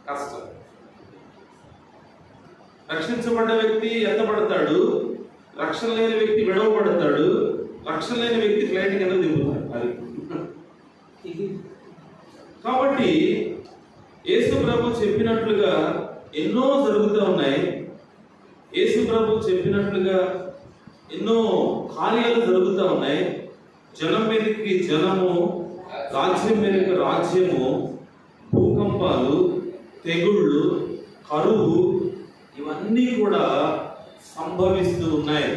కష్టం. రక్షించబడ్డ వ్యక్తి ఎత్తబడతాడు, రక్షణ లేని వ్యక్తి విడవబడతాడు, రక్షణ లేని వ్యక్తి ఫ్లైట్ కింద దిగుతాడు. అది కాబట్టి యేసు ప్రభు చెప్పినట్లుగా ఎన్నో జరుగుతూ ఉన్నాయి. యేసు ప్రభు చెప్పినట్లుగా ఎన్నో కార్యాలు జరుగుతూ ఉన్నాయి. జనం మీదకి జనము, రాజ్యం మీదకి రాజ్యము, భూకంపాలు, తెగుళ్ళు, కరువు, ఇవన్నీ కూడా సంభవిస్తూ ఉన్నాయి.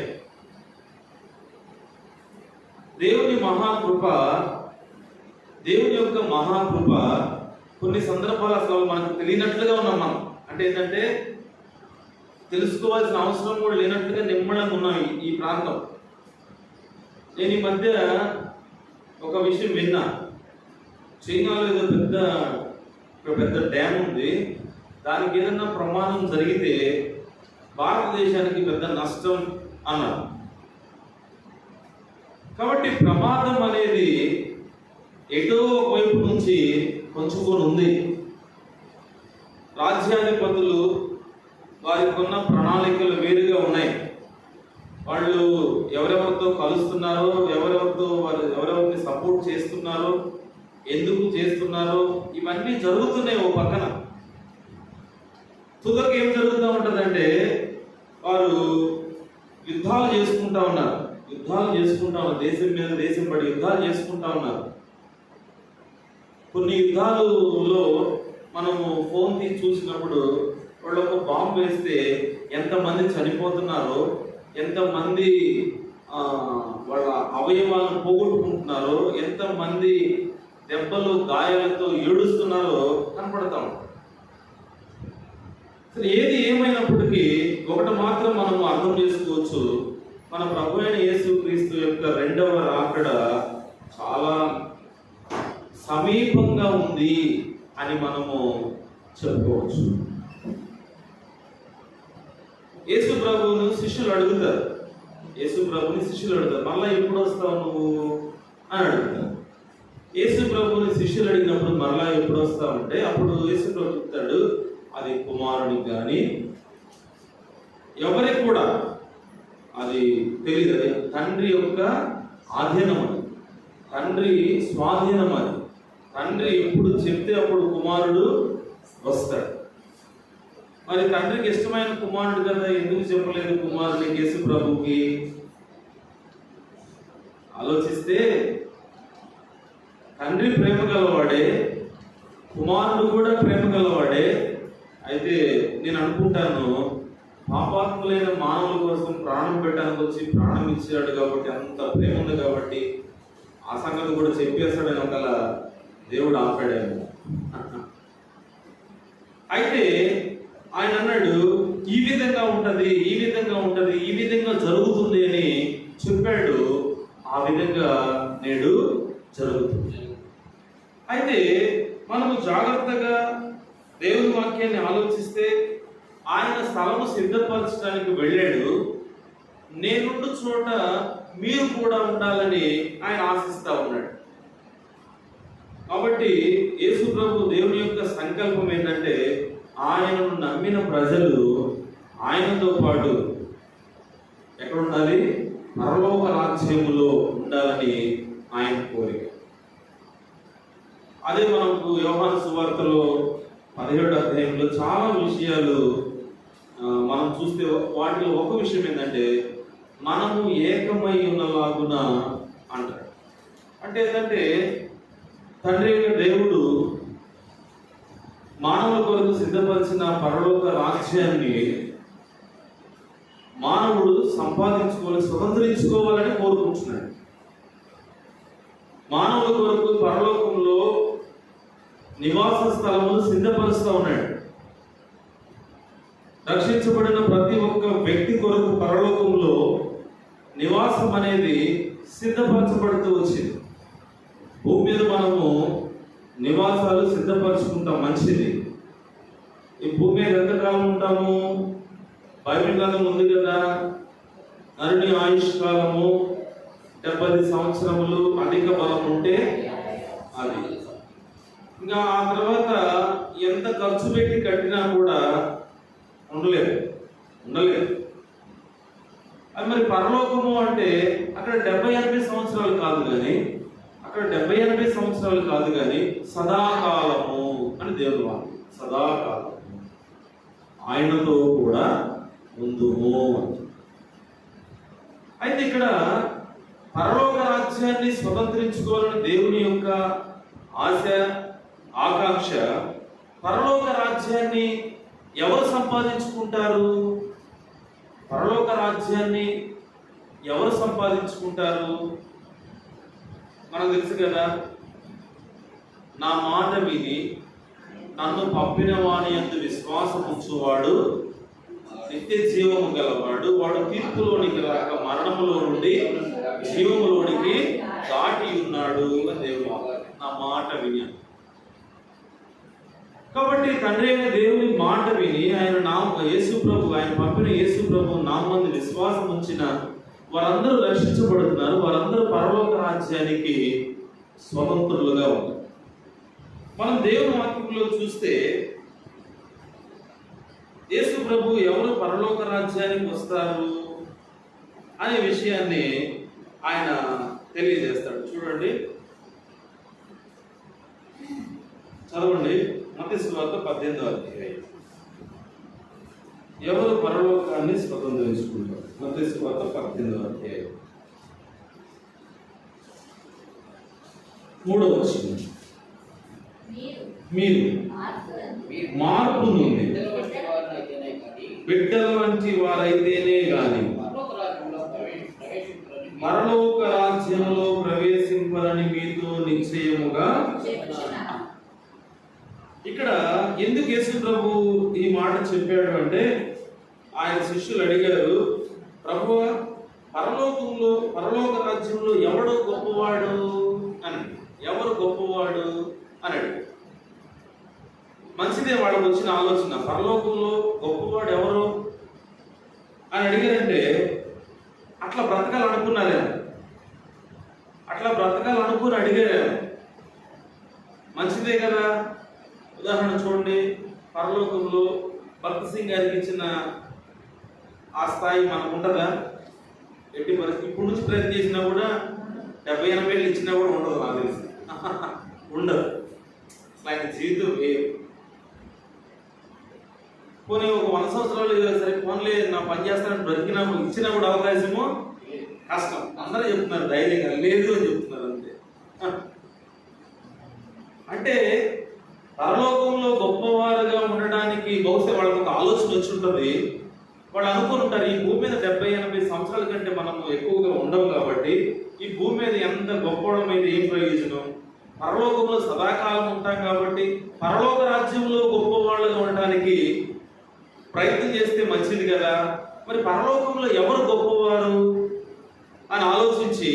దేవుని మహాకృప, దేవుని యొక్క మహాకృప కొన్ని సందర్భాలు అసలు మనకు తెలియనట్లుగా ఉన్నాం. మనం అంటే ఏంటంటే తెలుసుకోవాల్సిన అవసరం కూడా లేనట్లుగా నిమ్మడంగా ఉన్నాం ఈ ప్రాంతం. నేను ఈ మధ్య ఒక విషయం విన్నా. చైనాలో ఏదో పెద్ద డ్యామ్ ఉంది. దానికి ఏదైనా ప్రమాదం జరిగితే భారతదేశానికి పెద్ద నష్టం అన్నారు. కాబట్టి ప్రమాదం అనేది ఎటో వైపు నుంచి కొంచుకొని ఉంది. రాజ్యాధిపతులు వారికి ఉన్న ప్రణాళికలు వేరుగా ఉన్నాయి. వాళ్ళు ఎవరెవరితో కలుస్తున్నారో, ఎవరెవరిని సపోర్ట్ చేస్తున్నారో, ఎందుకు చేస్తున్నారో, ఇవన్నీ జరుగుతున్నాయి. ఓ పక్కన తుదకు ఏం జరుగుతూ ఉంటుందంటే వారు యుద్ధాలు చేసుకుంటా ఉన్నారు. దేశం మీద దేశం పడి యుద్ధాలు చేసుకుంటా ఉన్నారు. కొన్ని యుద్ధాలలో మనము ఫోన్ తీసి చూసినప్పుడు వాళ్ళు ఒక బాంబు వేస్తే ఎంతమంది చనిపోతున్నారో, ఎంతమంది వాళ్ళ అవయవాలను పోగొట్టుకుంటున్నారో, ఎంతమంది దెబ్బలు గాయాలతో ఏడుస్తున్నారో కనపడతా ఉంటాం. సరే, ఏది ఏమైనప్పటికీ ఒకటి మాత్రం మనం అర్థం చేసుకోవచ్చు, మన ప్రభు అయిన యేసుక్రీస్తు యొక్క రెండవ రాకడ చాలా సమీపంగా ఉంది అని మనము చెప్పుకోవచ్చు. యేసు ప్రభువుని శిష్యులు అడుగుతారు, మళ్ళా ఎప్పుడు వస్తావు నువ్వు అని అడుగుతారు. యేసు ప్రభువుని శిష్యులు అడిగినప్పుడు మరలా ఎప్పుడు వస్తావంటే అప్పుడు యేసు ప్రభు చెప్తాడు, అది కుమారునికి కానీ ఎవరికి కూడా అది తెలియదు. అది తండ్రి యొక్క ఆధీనం, అది తండ్రి స్వాధీనం. అది తండ్రి ఎప్పుడు చెప్తే అప్పుడు కుమారుడు వస్తాడు. మరి తండ్రికి ఇష్టమైన కుమారుడు కదా, ఎందుకు చెప్పలేదు కుమారుడి యేసు ప్రభుకి? ఆలోచిస్తే తండ్రి ప్రేమ గలవాడే, కుమారుడు కూడా ప్రేమ గలవాడే. అయితే నేను అనుకుంటాను, పాపాత్ములైన మానవుల కోసం ప్రాణం పెట్టడానికి వచ్చి ప్రాణం ఇచ్చాడు కాబట్టి, అంత ప్రేమ ఉంది కాబట్టి ఆ సంగతి కూడా చెప్పేస్తాడని ఒకవేళ దేవుడు ఆపాడేమో. అయితే ఆయన అన్నాడు, ఈ విధంగా ఉంటది, ఈ విధంగా జరుగుతుంది అని చెప్పాడు. ఆ విధంగా నేడు జరుగుతుంది. అయితే మనము జాగ్రత్తగా దేవుని వాక్యాన్ని ఆలోచిస్తే ఆయన స్థలము సిద్ధపరచడానికి వెళ్ళాడు. నేనుండు చోట మీరు కూడా ఉండాలని ఆయన ఆశిస్తా ఉన్నాడు. కాబట్టి యేసు ప్రభు దేవుని యొక్క సంకల్పం ఏంటంటే ఆయనను నమ్మిన ప్రజలు ఆయనతో పాటు ఎక్కడ ఉండాలి? పరలోక రాజ్యములో ఉండాలని ఆయన కోరిక. అదే మనకు యోహాను సువార్తలో 17వ అధ్యాయంలో చాలా విషయాలు మనం చూస్తే వాటిలో ఒక విషయం ఏంటంటే మనము ఏకమై ఉన్నలాగున అంటాడు. అంటే ఏంటంటే తండ్రి అయిన దేవుడు మానవుల కొరకు సిద్ధపరిచిన పరలోక రాజ్యాన్ని మానవుడు స్వతంత్రించుకోవాలని కోరుకుంటున్నాడు. మానవుల కొరకు పరలోకంలో నివాస స్థలమును సిద్ధపరుస్తూ ఉన్నాడు. రక్షించబడిన ప్రతి ఒక్క వ్యక్తి కొరకు పరలోకంలో నివాసం అనేది సిద్ధపరచబడుతూ వచ్చింది. భూమి మీద మనము నివాసాలు సిద్ధపరచుకుంటాం, మంచిది. ఈ భూమి మీద ఎంతకాలం ఉంటాము? బైబిల్ గ్రంథం ఉంది కదా, నరుని ఆయుష్ కాలము 70 సంవత్సరములు, అధిక బలం ఉంటే అది. ఇంకా ఆ తర్వాత ఎంత ఖర్చు పెట్టి కట్టినా కూడా ఉండలేదు. అది మరి పరలోకము అంటే అక్కడ 70-80 సంవత్సరాలు కాదు కానీ, అక్కడ 70-80 సంవత్సరాలు కాదు కానీ సదాకాలము అని దేవుని వాక్యం. సదాకాలం ఆయనతో కూడా ఉందుము. అయితే ఇక్కడ పరలోక రాజ్యాన్ని స్వతంత్రించుకోవాలని దేవుని యొక్క ఆశ, ఆకాంక్ష. పరలోక రాజ్యాన్ని ఎవరు సంపాదించుకుంటారు? పరలోక రాజ్యాన్ని ఎవరు సంపాదించుకుంటారు? మనకు తెలుసు కదా, నా మాట విని నన్ను పంపిన వాని యందు విశ్వాసం ఉంచువాడు నిత్య జీవము గలవాడు, వాడు తీర్పులోనికి రాక మరణములో నుండి జీవములోనికి దాటి ఉన్నాడు అని దేవుడు. నా మాట విని. కాబట్టి తండ్రి అయిన దేవుని మాట విని ఆయన యేసు ప్రభు, ఆయన పంపిన యేసు ప్రభు నామందు విశ్వాసం ఉంచిన వారందరూ రక్షించబడుతున్నారు. వారందరూ పరలోక రాజ్యానికి స్వతంత్రులుగా ఉన్నారు. మనం దేవుని వాక్యంలో చూస్తే యేసు ప్రభు ఎవరు పరలోక రాజ్యానికి వస్తారు అనే విషయాన్ని ఆయన తెలియజేస్తాడు. చూడండి, చదవండి. మత్తయి సువార్త 18వ అధ్యాయం. ఎవరు పరలోకాన్ని స్వతంత్రించుకుంటారు? మత్తయి సువార్త 18వ అధ్యాయం 3వ వచనం. మీరు మార్పు నుండి బిడ్డల వంటి వారైతేనే గాని పరలోక రాజ్యంలో ప్రవేశింపరని మీతో నిశ్చయముగా. ఇక్కడ ఎందుకు యేసు ప్రభు ఈ మాట చెప్పాడు అంటే, ఆయన శిష్యులు అడిగారు, ప్రభువా, పరలోక రాజ్యంలో ఎవడు గొప్పవాడు అని, ఎవరు గొప్పవాడు అని అడిగారు. మంచిదే వాళ్ళకు వచ్చిన ఆలోచన, పరలోకంలో గొప్పవాడు ఎవరు అని అడిగారంటే అట్లా బ్రతకాలనుకున్నారేమో, అట్లా బ్రతకాలనుకుని అడిగారేమో. మంచిదే కదా. ఉదాహరణ చూడండి, పరలోకంలో భరత్ సింగ్ గారికి ఇచ్చిన ఆ స్థాయి మనకు ఉంటుందా? ఎట్టి పరిస్థితి ఇప్పుడు నుంచి ప్రయత్నం చేసినా కూడా 70-80 ఏళ్ళు ఇచ్చినా కూడా ఉండదు, నాకు తెలిసి ఉండదు. ఆయన జీవితం వేరు. పోనీ ఒక 100 సంవత్సరాలు సరే పోన్లే, నా పని చేస్తానని బ్రతికినా ఇచ్చినా కూడా అవకాశము కష్టం. అందరూ చెప్తున్నారు ధైర్యంగా లేదు అని చెప్తున్నారు అంతే. అంటే పరలోకంలో గొప్పవారుగా ఉండడానికి బహుశా వాళ్ళకు ఒక ఆలోచన వచ్చి ఉంటుంది. వాళ్ళు అనుకుని ఉంటారు, ఈ భూమి మీద 70-80 సంవత్సరాల కంటే మనం ఎక్కువగా ఉండవు కాబట్టి ఈ భూమి మీద ఎంత గొప్పవడం అయితే ఏం ప్రయోజనం? పరలోకంలో సదాకాలం ఉంటాం కాబట్టి పరలోక రాజ్యంలో గొప్పవాళ్ళుగా ఉండడానికి ప్రయత్నం చేస్తే మంచిది కదా. మరి పరలోకంలో ఎవరు గొప్పవారు అని ఆలోచించి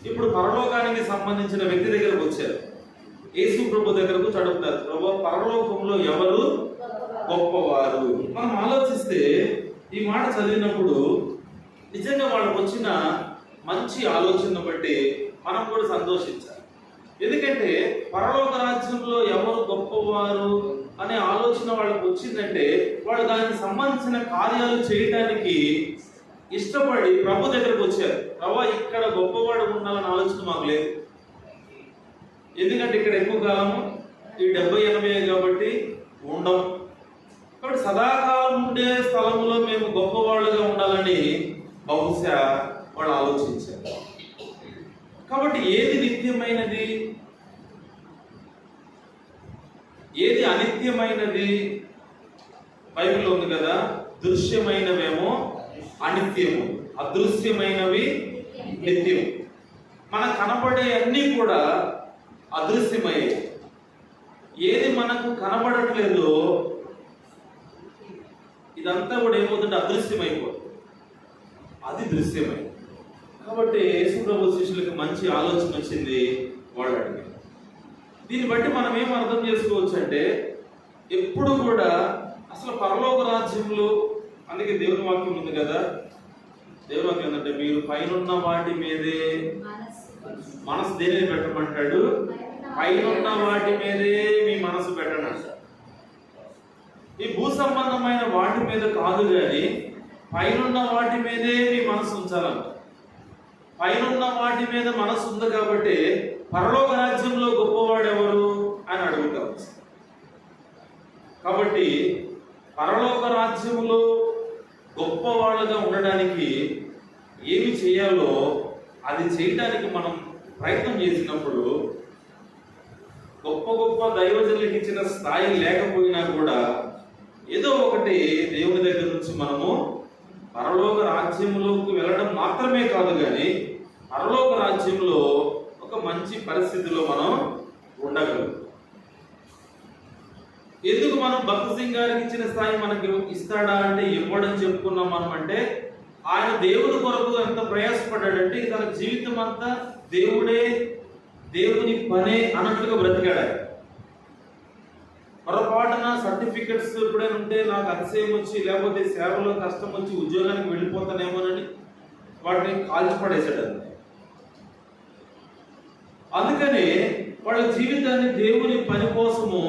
ఇప్పుడు పరలోకానికి సంబంధించిన వ్యక్తి దగ్గరకు వచ్చారు. యేసు ప్రభు దగ్గరకు చదువుతారు, ప్రభు పరలోకంలో ఎవరు గొప్పవారు? మనం ఆలోచిస్తే ఈ మాట చదివినప్పుడు నిజంగా వాళ్ళకు వచ్చిన మంచి ఆలోచన బట్టి మనం కూడా సంతోషించాలి. ఎందుకంటే పరలోక రాజ్యంలో ఎవరు గొప్పవారు అనే ఆలోచన వాళ్ళకు వచ్చిందంటే వాళ్ళు దానికి సంబంధించిన కార్యాలు చేయడానికి ఇష్టపడి ప్రభు దగ్గరకు వచ్చారు. ప్రభు ఇక్కడ గొప్పవాడు ఉండాలన్న ఆలోచన మాకు లేదు. ఎందుకంటే ఇక్కడ ఎక్కువ కాలము ఈ 70-80 కాబట్టి ఉండం. కాబట్టి సదాకాలం ఉండే స్థలంలో మేము గొప్పవాళ్ళుగా ఉండాలని బహుశా వాళ్ళు ఆలోచించారు. కాబట్టి ఏది నిత్యమైనది, ఏది అనిత్యమైనది? బైబిల్లో ఉంది కదా, దృశ్యమైనవేమో అనిత్యము, అదృశ్యమైనవి నిత్యము. మనకు కనబడే అన్నీ కూడా అదృశ్యమయ్యాయి. ఏది మనకు కనబడట్లేదో ఇదంతా కూడా ఏమవుతుంటే అదృశ్యమైపోతుంది, అది దృశ్యమై. కాబట్టి యేసు ప్రభు శిష్యులకు మంచి ఆలోచన వచ్చింది. వాళ్ళు అడిగారు. దీన్ని బట్టి మనం ఏం అర్థం చేసుకోవచ్చు అంటే ఎప్పుడు కూడా అసలు పరలోక రాజ్యంలో, అందుకే దేవుని వాక్యం ఉంది కదా, దేవుని వాక్యం ఏంటంటే మీరు పైనున్న వాటి మీదే మనసు దేనిని పెట్టమంటాడు? పైనున్న వాటి మీదే మీ మనసు పెట్టండి. ఈ భూ సంబంధమైన వాటి మీద కాదు కానీ పైనున్న వాటి మీదే మీ మనసు ఉంచాలంట. పైనున్న వాటి మీద మనసు ఉంది కాబట్టి పరలోక రాజ్యంలో గొప్పవాడు ఎవరు అని అడుగుతాం. కాబట్టి పరలోక రాజ్యంలో గొప్పవాళ్ళుగా ఉండడానికి ఏమి చేయాలో అది చేయడానికి మనం ప్రయత్నం చేసినప్పుడు గొప్ప గొప్ప దైవజనులకు ఇచ్చిన స్థాయి లేకపోయినా కూడా ఏదో ఒకటి దేవుని దగ్గర నుంచి మనము పరలోక రాజ్యంలోకి వెళ్ళడం మాత్రమే కాదు, కానీ పరలోక రాజ్యంలో ఒక మంచి పరిస్థితిలో మనం ఉండగలం. ఎందుకు మనం భక్త సింగ్ గారికి ఇచ్చిన స్థాయి మనకి ఇస్తాడా అంటే ఇవ్వడం చెప్పుకున్నాం మనం. అంటే ఆయన దేవుని కొరకు ఎంత ప్రయాసపడ్డాడంటే తన జీవితం అంతా దేవుడే, దేవుని పనే అన్నట్లుగా బ్రతికాడు. పొరపాటున సర్టిఫికెట్స్ ఎప్పుడైనా ఉంటే నాకు అతిశయం వచ్చి లేకపోతే సేవలో కష్టం వచ్చి ఉద్యోగానికి వెళ్ళిపోతానేమోనని వాటిని కాల్చిపడేశాడు. అందుకని వాళ్ళ జీవితాన్ని దేవుని పని కోసము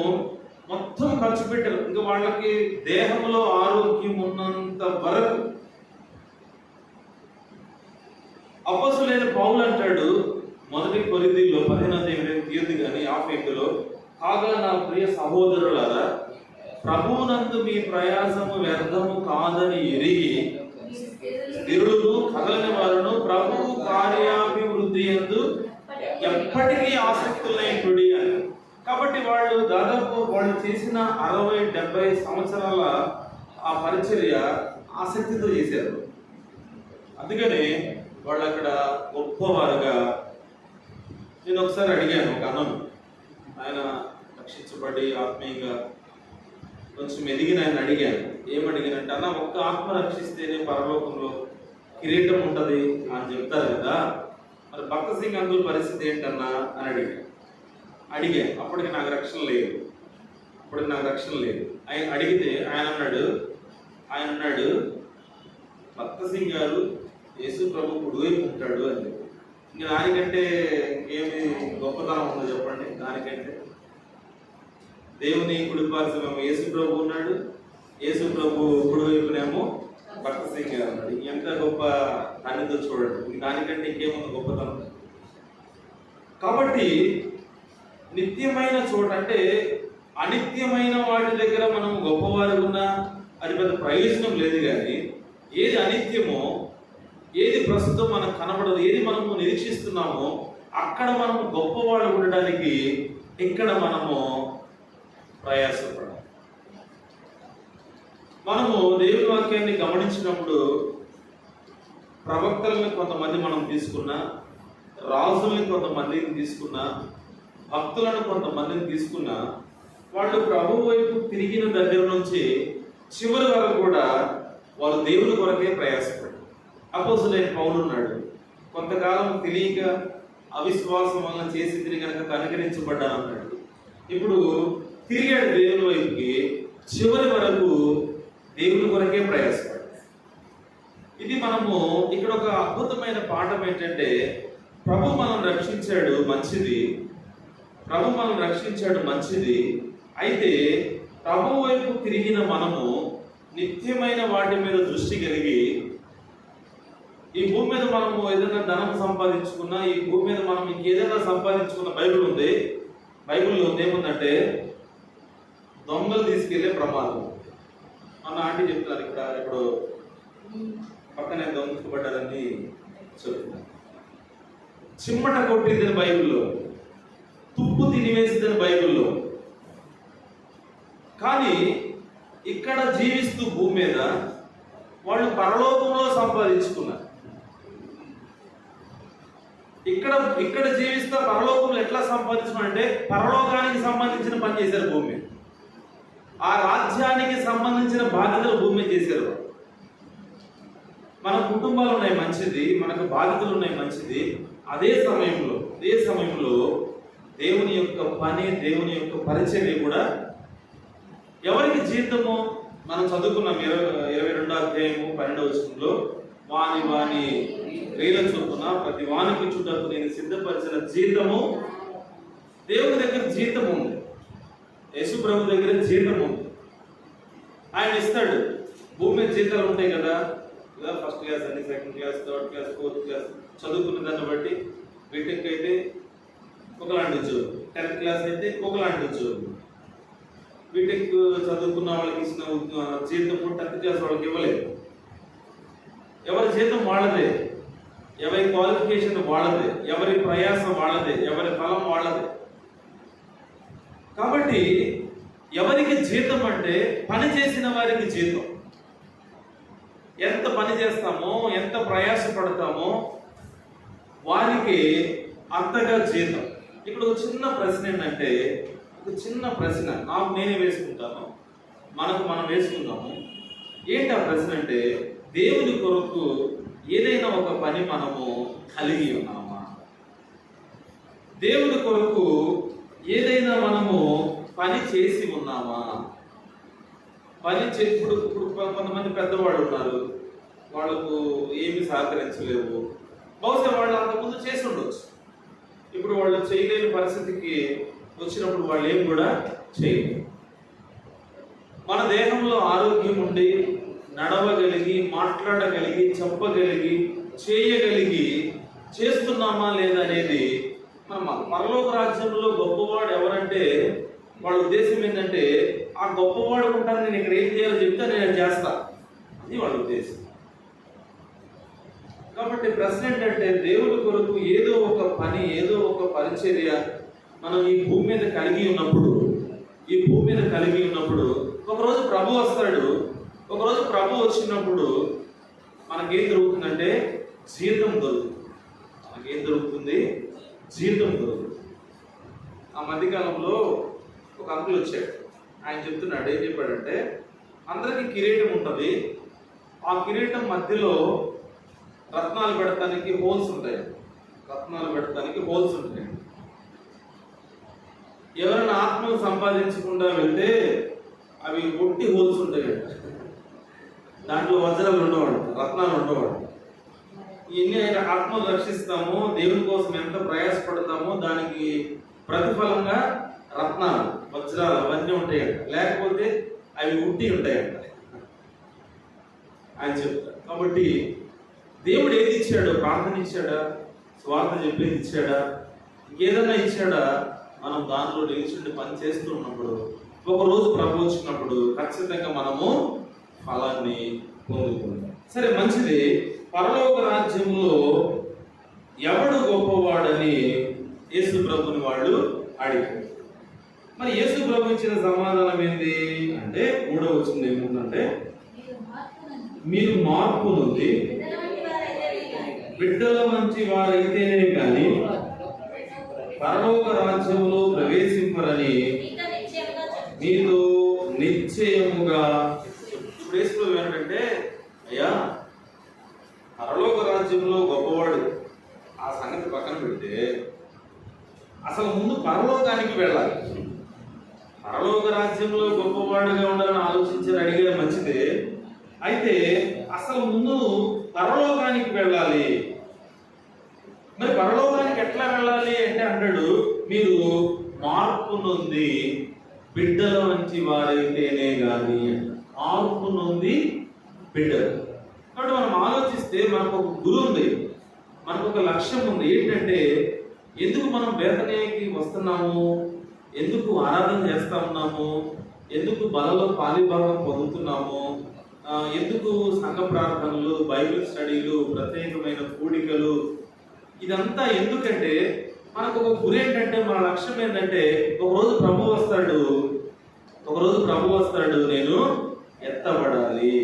మొత్తం ఖర్చు పెట్టారు. ఇంకా వాళ్ళకి దేహంలో ఆరోగ్యం ఉన్నంత వరకు. అపొస్తలుడైన పౌలు అంటాడు మొదటి కొరింథీయులో 15 కానీ 58లో, కాగా నా ప్రియ సహోదరులారా, ప్రభువునందు మీ ప్రయాసము వ్యర్థము కాదని ఎరిగి స్థిరులను కదలని వారును ప్రభువు కార్యాభివృద్ధి యందు ఎప్పటికీ ఆసక్తులైనటువంటి అని. కాబట్టి వాళ్ళు దాదాపు వాళ్ళు చేసిన 60-70 సంవత్సరాల ఆ పరిచర్య ఆసక్తితో చేశారు. అందుకని వాళ్ళు అక్కడ గొప్పవారుగా. నేను ఒకసారి అడిగాను ఒక అన్నను, ఆయన రక్షించబడి ఆత్మీయంగా కొంచెం ఎదిగిన ఆయన అడిగాను. ఏమడిగానంటే, అన్న ఒక్క ఆత్మ రక్షిస్తేనే పరలోకంలో కిరీటం ఉంటుంది అని చెప్తారు కదా, మరి భక్త సింగ్ అందుల పరిస్థితి ఏంటన్నా అని అడిగాను. అప్పటికి నాకు రక్షణ లేదు. ఆయన అడిగితే ఆయన అన్నాడు భక్త సింగ్ గారు యేసు ప్రభు కుడివైపు ఉంటాడు అని. ఇంకా దానికంటే ఏమి గొప్పతనం ఉందో చెప్పండి. దానికంటే దేవుని కుడిపార్శ్వమేమో యేసు ప్రభు ఉన్నాడు, యేసు ప్రభు కుడివైపునేమో భక్త సింగ్ గారు ఉన్నాడు. ఎంత గొప్ప దానితో చూడండి. దానికంటే ఇంకేముంది గొప్పతనం. కాబట్టి నిత్యమైన చోట అంటే అనిత్యమైన వాటి దగ్గర మనం గొప్పవారు ఉన్నా అది పెద్ద ప్రయోజనం లేదు. కానీ ఏది అనిత్యమో, ఏది ప్రస్తుతం మనకు కనబడదు, ఏది మనము నిరీక్షిస్తున్నామో అక్కడ మనము గొప్పవాళ్ళు ఉండడానికి ఇక్కడ మనము ప్రయాసపడాలి. మనము దేవుని వాక్యాన్ని గమనించినప్పుడు ప్రవక్తలను కొంతమంది మనం తీసుకున్నా, రాజుల్ని కొంతమందిని తీసుకున్నా, భక్తులను కొంతమందిని తీసుకున్నా, వాళ్ళు ప్రభు వైపు తిరిగిన దగ్గర నుంచి చివరి వరకు కూడా వాళ్ళు దేవుని కొరకే ప్రయాసపడ్డారు. అపోస్తలుడైన పౌలు ఉన్నాడు, కొంతకాలం తెలియక అవిశ్వాసం వలన చేసి తిరిగి కనుక కనికరించబడ్డాను అన్నాడు. ఇప్పుడు తిరిగాడు దేవుని వైపుకి, చివరి వరకు దేవుని కొరకే ప్రయాసపడ్డాడు. ఇది మనము ఇక్కడ ఒక అద్భుతమైన పాఠం ఏంటంటే, ప్రభు మనం రక్షించాడు మంచిది. అయితే ప్రభు వైపు తిరిగిన మనము నిత్యమైన వాటి మీద దృష్టి కలిగి, ఈ భూమి మీద మనము ఏదైనా ధనం సంపాదించుకున్నా, ఈ భూమి మీద మనం ఇంకేదైనా సంపాదించుకున్న బైబిల్లో ఏముందంటే దొంగలు తీసుకెళ్లే ప్రమాదం. మన ఆంటీ చెప్తున్నారు ఇప్పుడు పక్కనే దొంగపడ్డారని చెప్తున్నారు. చిమ్మట కొట్టిందని బైబిల్లో, తుప్పు తినివేసిందని బైబిల్లో. కానీ ఇక్కడ జీవిస్తూ భూమి మీద వాళ్ళు పరలోకంలో సంపాదించుకున్నారు. ఇక్కడ జీవిస్తూ పరలోకంలో ఎట్లా సంపాదించుకున్నారంటే పరలోకానికి సంబంధించిన పని చేశారు భూమి మీద. ఆ రాజ్యానికి సంబంధించిన బాధ్యతలు భూమి మీద చేశారు. మన కుటుంబాలు ఉన్నాయి మంచిది, మనకు బాధ్యతలు ఉన్నాయి మంచిది. అదే సమయంలో దేవుని యొక్క పని, దేవుని యొక్క పరిచర్య కూడా ఎవరికి జీతము మనం చదువుకున్నాం 22వ అధ్యాయము 12వ వచనంలో, వాని క్రియల చొప్పున ప్రతి వానికి చుట్టూ నేను సిద్ధపరిచిన జీతము. దేవుని దగ్గర జీతం ఉంది, యేసు ప్రభు దగ్గర జీతం ఉంది. ఆయన ఇస్తాడు. భూమి మీద జీతాలు ఉంటాయి కదా, ఇలా ఫస్ట్ క్లాస్ అని, second class, third class, fourth class చదువుకున్న దాన్ని బట్టి బీటెక్ అయితే ఒకలాంటి ఉద్యోగం, 10th క్లాస్ అయితే ఒకలాంటి ఉద్యోగం. బీటెక్ చదువుకున్న వాళ్ళకి ఇచ్చిన జీతం 10th క్లాస్ వాళ్ళకి ఇవ్వలేదు. ఎవరి జీతం వాళ్ళదే, ఎవరి క్వాలిఫికేషన్ వాళ్ళదే, ఎవరి ప్రయాసం వాళ్ళదే, ఎవరి ఫలం వాళ్ళదే. కాబట్టి ఎవరికి జీతం అంటే పని చేసిన వారికి జీతం. ఎంత పని చేస్తామో, ఎంత ప్రయాసపడతామో వారికి అంతగా జీతం. ఇప్పుడు ఒక చిన్న ప్రశ్న ఏంటంటే, ఒక చిన్న ప్రశ్న నాకు నేనే వేసుకుంటాను, మనకు మనం వేసుకుందాము. ఏంటి ఆ ప్రశ్న అంటే, దేవుని కొరకు ఏదైనా ఒక పని మనము కలిగి ఉన్నామా? దేవుని కొరకు ఏదైనా మనము పని చేసి ఉన్నామా? ఇప్పుడు కొంతమంది పెద్దవాళ్ళు ఉన్నారు, వాళ్ళకు ఏమి సహకరించలేవు. బహుశా వాళ్ళు అంతకుముందు చేసి ఉండొచ్చు. ఇప్పుడు వాళ్ళు చేయలేని పరిస్థితికి వచ్చినప్పుడు వాళ్ళు ఏం కూడా చేయలేరు. మన దేహంలో ఆరోగ్యం ఉండి నడవగలిగి, మాట్లాడగలిగి, చెప్పగలిగి, చేయగలిగి చేస్తున్నామా లేదా అనేది మనం పరలోక రాజ్యంలో గొప్పవాడు ఎవరంటే వాళ్ళ ఉద్దేశం ఏంటంటే, ఆ గొప్పవాడు ఉంటాను, నేను ఇక్కడ ఏం చేయాలో చెప్తే నేను చేస్తా, అది వాళ్ళ ఉద్దేశం. కాబట్టి ప్రశ్న ఏంటంటే, దేవుడి కొరకు ఏదో ఒక పని, ఏదో ఒక పరిచర్య మనం ఈ భూమి మీద కలిగి ఉన్నప్పుడు ఒకరోజు ప్రభు వస్తాడు. ఒకరోజు ప్రభు వచ్చినప్పుడు మనకేం దొరుకుతుందంటే జీతం దొరుకుతుంది. జీతం దొరుకుతుంది. ఆ మధ్యకాలంలో ఒక అంకుల్ వచ్చాడు. ఆయన చెప్తున్నాడు, ఏం చెప్పాడంటే, అందరికీ కిరీటం ఉంటుంది, ఆ కిరీటం మధ్యలో రత్నాలు పెడతానికి హోల్స్ ఉంటాయి. ఎవరైనా ఆత్మను సంపాదించకుండా వెళ్తే అవి ఒట్టి హోల్స్ ఉంటాయి, దాంట్లో వజ్రాలు ఉండవాడు, రత్నాలు ఉండవాడు. ఇన్ని ఆత్మలు రక్షిస్తామో, దేవుని కోసం ఎంత ప్రయాసపడతామో దానికి ప్రతిఫలంగా రత్నాలు, వజ్రాలు అవన్నీ ఉంటాయంట, లేకపోతే అవి ఉట్టి ఉంటాయంట ఆయన చెప్తారు. కాబట్టి దేవుడు ఏది ఇచ్చాడో, ప్రార్థన ఇచ్చాడా, స్వార్థ చెప్పేది ఇచ్చాడా, ఇంకేదన్నా ఇచ్చాడా, మనం దానిలో నిలిచి పని చేస్తూ ఉన్నప్పుడు ఒకరోజు ప్రభు వచ్చినప్పుడు ఖచ్చితంగా మనము ఫలాన్ని పొందుకుంటాం. సరే, మంచిది. పరలోక రాజ్యంలో ఎవడు గొప్పవాడని యేసు ప్రభుని వాళ్ళు అడిగారు. మరి యేసు ప్రభు ఇచ్చిన సమాధానం ఏంటి అంటే, 3వ వచనం ఏముందంటే, మీరు మార్పు నుండి బిడ్డల మంచి వారైతేనే కానీ పరలోక రాజ్యంలో ప్రవేశింపరని మీతో నిశ్చయముగా. ఇప్పుడు యేసు ప్రభు ఏంటంటే, అయ్యా పరలోక రాజ్యంలో గొప్పవాడు ఆ సంగతి పక్కన పెడితే అసలు ముందు పరలోకానికి వెళ్ళాలి. పరలోక రాజ్యంలో గొప్పవాడుగా ఉండాలని ఆలోచించారు, అడిగారు, మంచిదే. అయితే అసలు ముందు పరలోకానికి వెళ్ళాలి. మరి పరలోకానికి ఎట్లా వెళ్ళాలి అంటే అంటాడు, మీరు మార్పు నొంది బిడ్డల వంటి వారైతేనే కానీ. మార్పు నొంది బిడ్డలు. కాబట్టి మనం ఆలోచిస్తే మనకు ఒక గురి ఉంది, మనకు ఒక లక్ష్యం ఉంది. ఏంటంటే, ఎందుకు మనం బేతనీయకి వస్తున్నాము, ఎందుకు ఆరాధన చేస్తా ఉన్నాము, ఎందుకు బలలో పాలిభాగం పొందుతున్నాము, ఎందుకు సంఘ ప్రార్థనలు, బైబిల్ స్టడీలు, ప్రత్యేకమైన కూడికలు, ఇదంతా ఎందుకంటే మనకు ఒక గురి ఏంటంటే, మన లక్ష్యం ఏంటంటే, ఒకరోజు ప్రభు వస్తాడు, నేను ఎత్తబడాలి,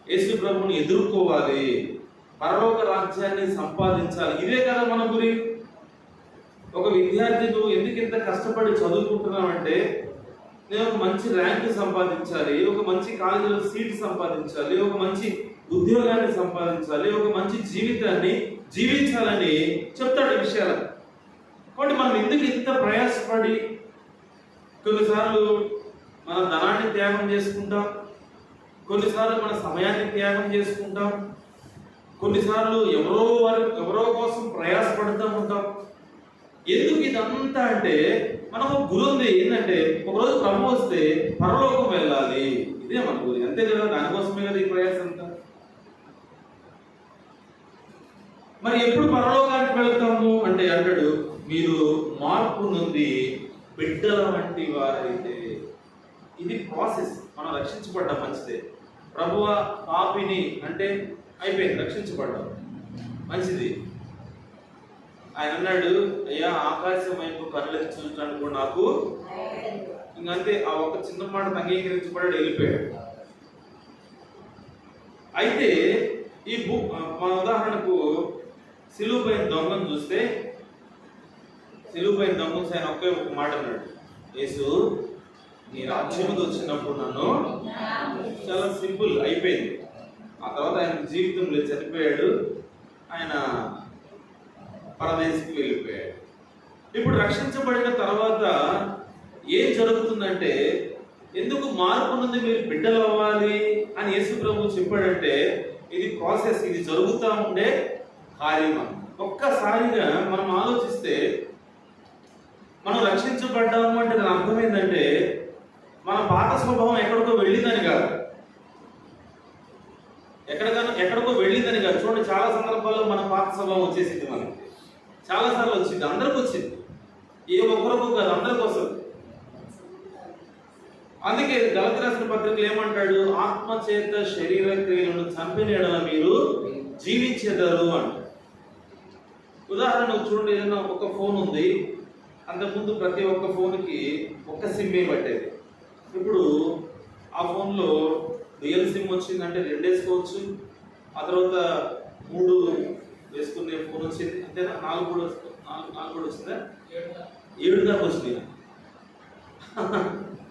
యేసు ప్రభుని ఎదుర్కోవాలి, పరలోక రాజ్యాన్ని సంపాదించాలి. ఇదే కదా మన గురి. ఒక విద్యార్థి, నువ్వు ఎందుకు ఇంత కష్టపడి చదువుకుంటున్నావంటే, నేను ఒక మంచి ర్యాంక్ సంపాదించాలి, ఒక మంచి కాలేజీలో సీట్ సంపాదించాలి, ఒక మంచి ఉద్యోగాన్ని సంపాదించాలి, ఒక మంచి జీవితాన్ని జీవించాలని చెప్తాడు విషయాలు. కాబట్టి మనం ఎందుకు ఇంత ప్రయాసపడి, కొన్నిసార్లు మన ధనాన్ని త్యాగం చేసుకుంటాం, కొన్నిసార్లు మన సమయాన్ని త్యాగం చేసుకుంటాం, కొన్నిసార్లు ఎవరో కోసం ప్రయాసపడుతూ ఉంటాం. ఎందుకు ఇదంతా అంటే, మనకు గురి ఉంది. ఏంటంటే, ఒకరోజు ప్రభు వస్తే పరలోకం వెళ్ళాలి, ఇదే మన గురి, అంతే కదా. దానికోసమే కదా ఈ ప్రయాసం అంతా. మరి ఎప్పుడు పరలోకానికి వెళ్తాము అంటే అంటాడు, మీరు మార్పు నుండి బిడ్డల వంటి వారైతే. ఇది ప్రాసెస్. మనం రక్షించబడ్డాం, మంచిదే. ప్రభువా పాపిని అంటే అయిపోయింది, రక్షించబడ్డాం, మంచిది. ఆయన అన్నాడు, అయ్యా ఆకాశం వైపు కళ్ళెత్తి చూడటానికి కూడా నాకు ఇంకంతే. ఆ ఒక చిన్న మాట అంగీకరించబడ్డాడు, వెళ్ళిపోయాడు. అయితే ఈ మన ఉదాహరణకు సిలువుపైన దొంగను చూస్తే, సిలువుపైన దొంగ ఆయన ఒకే ఒక మాట అన్నాడు, యేసు నీ రాజ్యముతో వచ్చినప్పుడు నన్ను. చాలా సింపుల్, అయిపోయింది. ఆ తర్వాత ఆయన జీవితంలో చనిపోయాడు, ఆయన పరదేశికి వెళ్ళిపోయాడు. ఇప్పుడు రక్షించబడిన తర్వాత ఏం జరుగుతుందంటే, ఎందుకు మార్పు నుండి మీరు బిడ్డలు అవ్వాలి అని యేసు ప్రభు చెప్పాడంటే, ఇది ప్రాసెస్, ఇది జరుగుతూ ఉండే కార్యం. ఒక్కసారిగా మనం ఆలోచిస్తే, మనం రక్షించబడ్డాము అంటే దాని అర్థం ఏంటంటే, మన పాత స్వభావం ఎక్కడికో వెళ్ళిందని కాదు, ఎక్కడికో వెళ్ళిందని కాదు. చూడండి, చాలా సందర్భాల్లో మన పాత స్వభావం వచ్చేసింది, మనకి చాలాసార్లు వచ్చింది, అందరికి వచ్చింది, ఏ ఒక్కరికో కాదు, అందరికి వస్తుంది. అందుకే గలతీ రాసిన పత్రికలు ఏమంటాడు, ఆత్మ చేత శరీర క్రియలను చంపిన ఎడల మీరు జీవించేదారు అంటాడు. ఉదాహరణకు చూడండి, ఏదైనా ఒక ఫోన్ ఉంది, అంతకుముందు ప్రతి ఒక్క ఫోన్కి ఒక్క సిమ్మే పట్టేది. ఇప్పుడు ఆ ఫోన్లో రియల్ సిమ్ వచ్చిందంటే 2 వేసుకోవచ్చు, ఆ తర్వాత 3 వేసుకునే ఫోన్ వచ్చింది, అంతేనా? 4 కూడా వచ్చిందా? 7 దాకా వచ్చింది.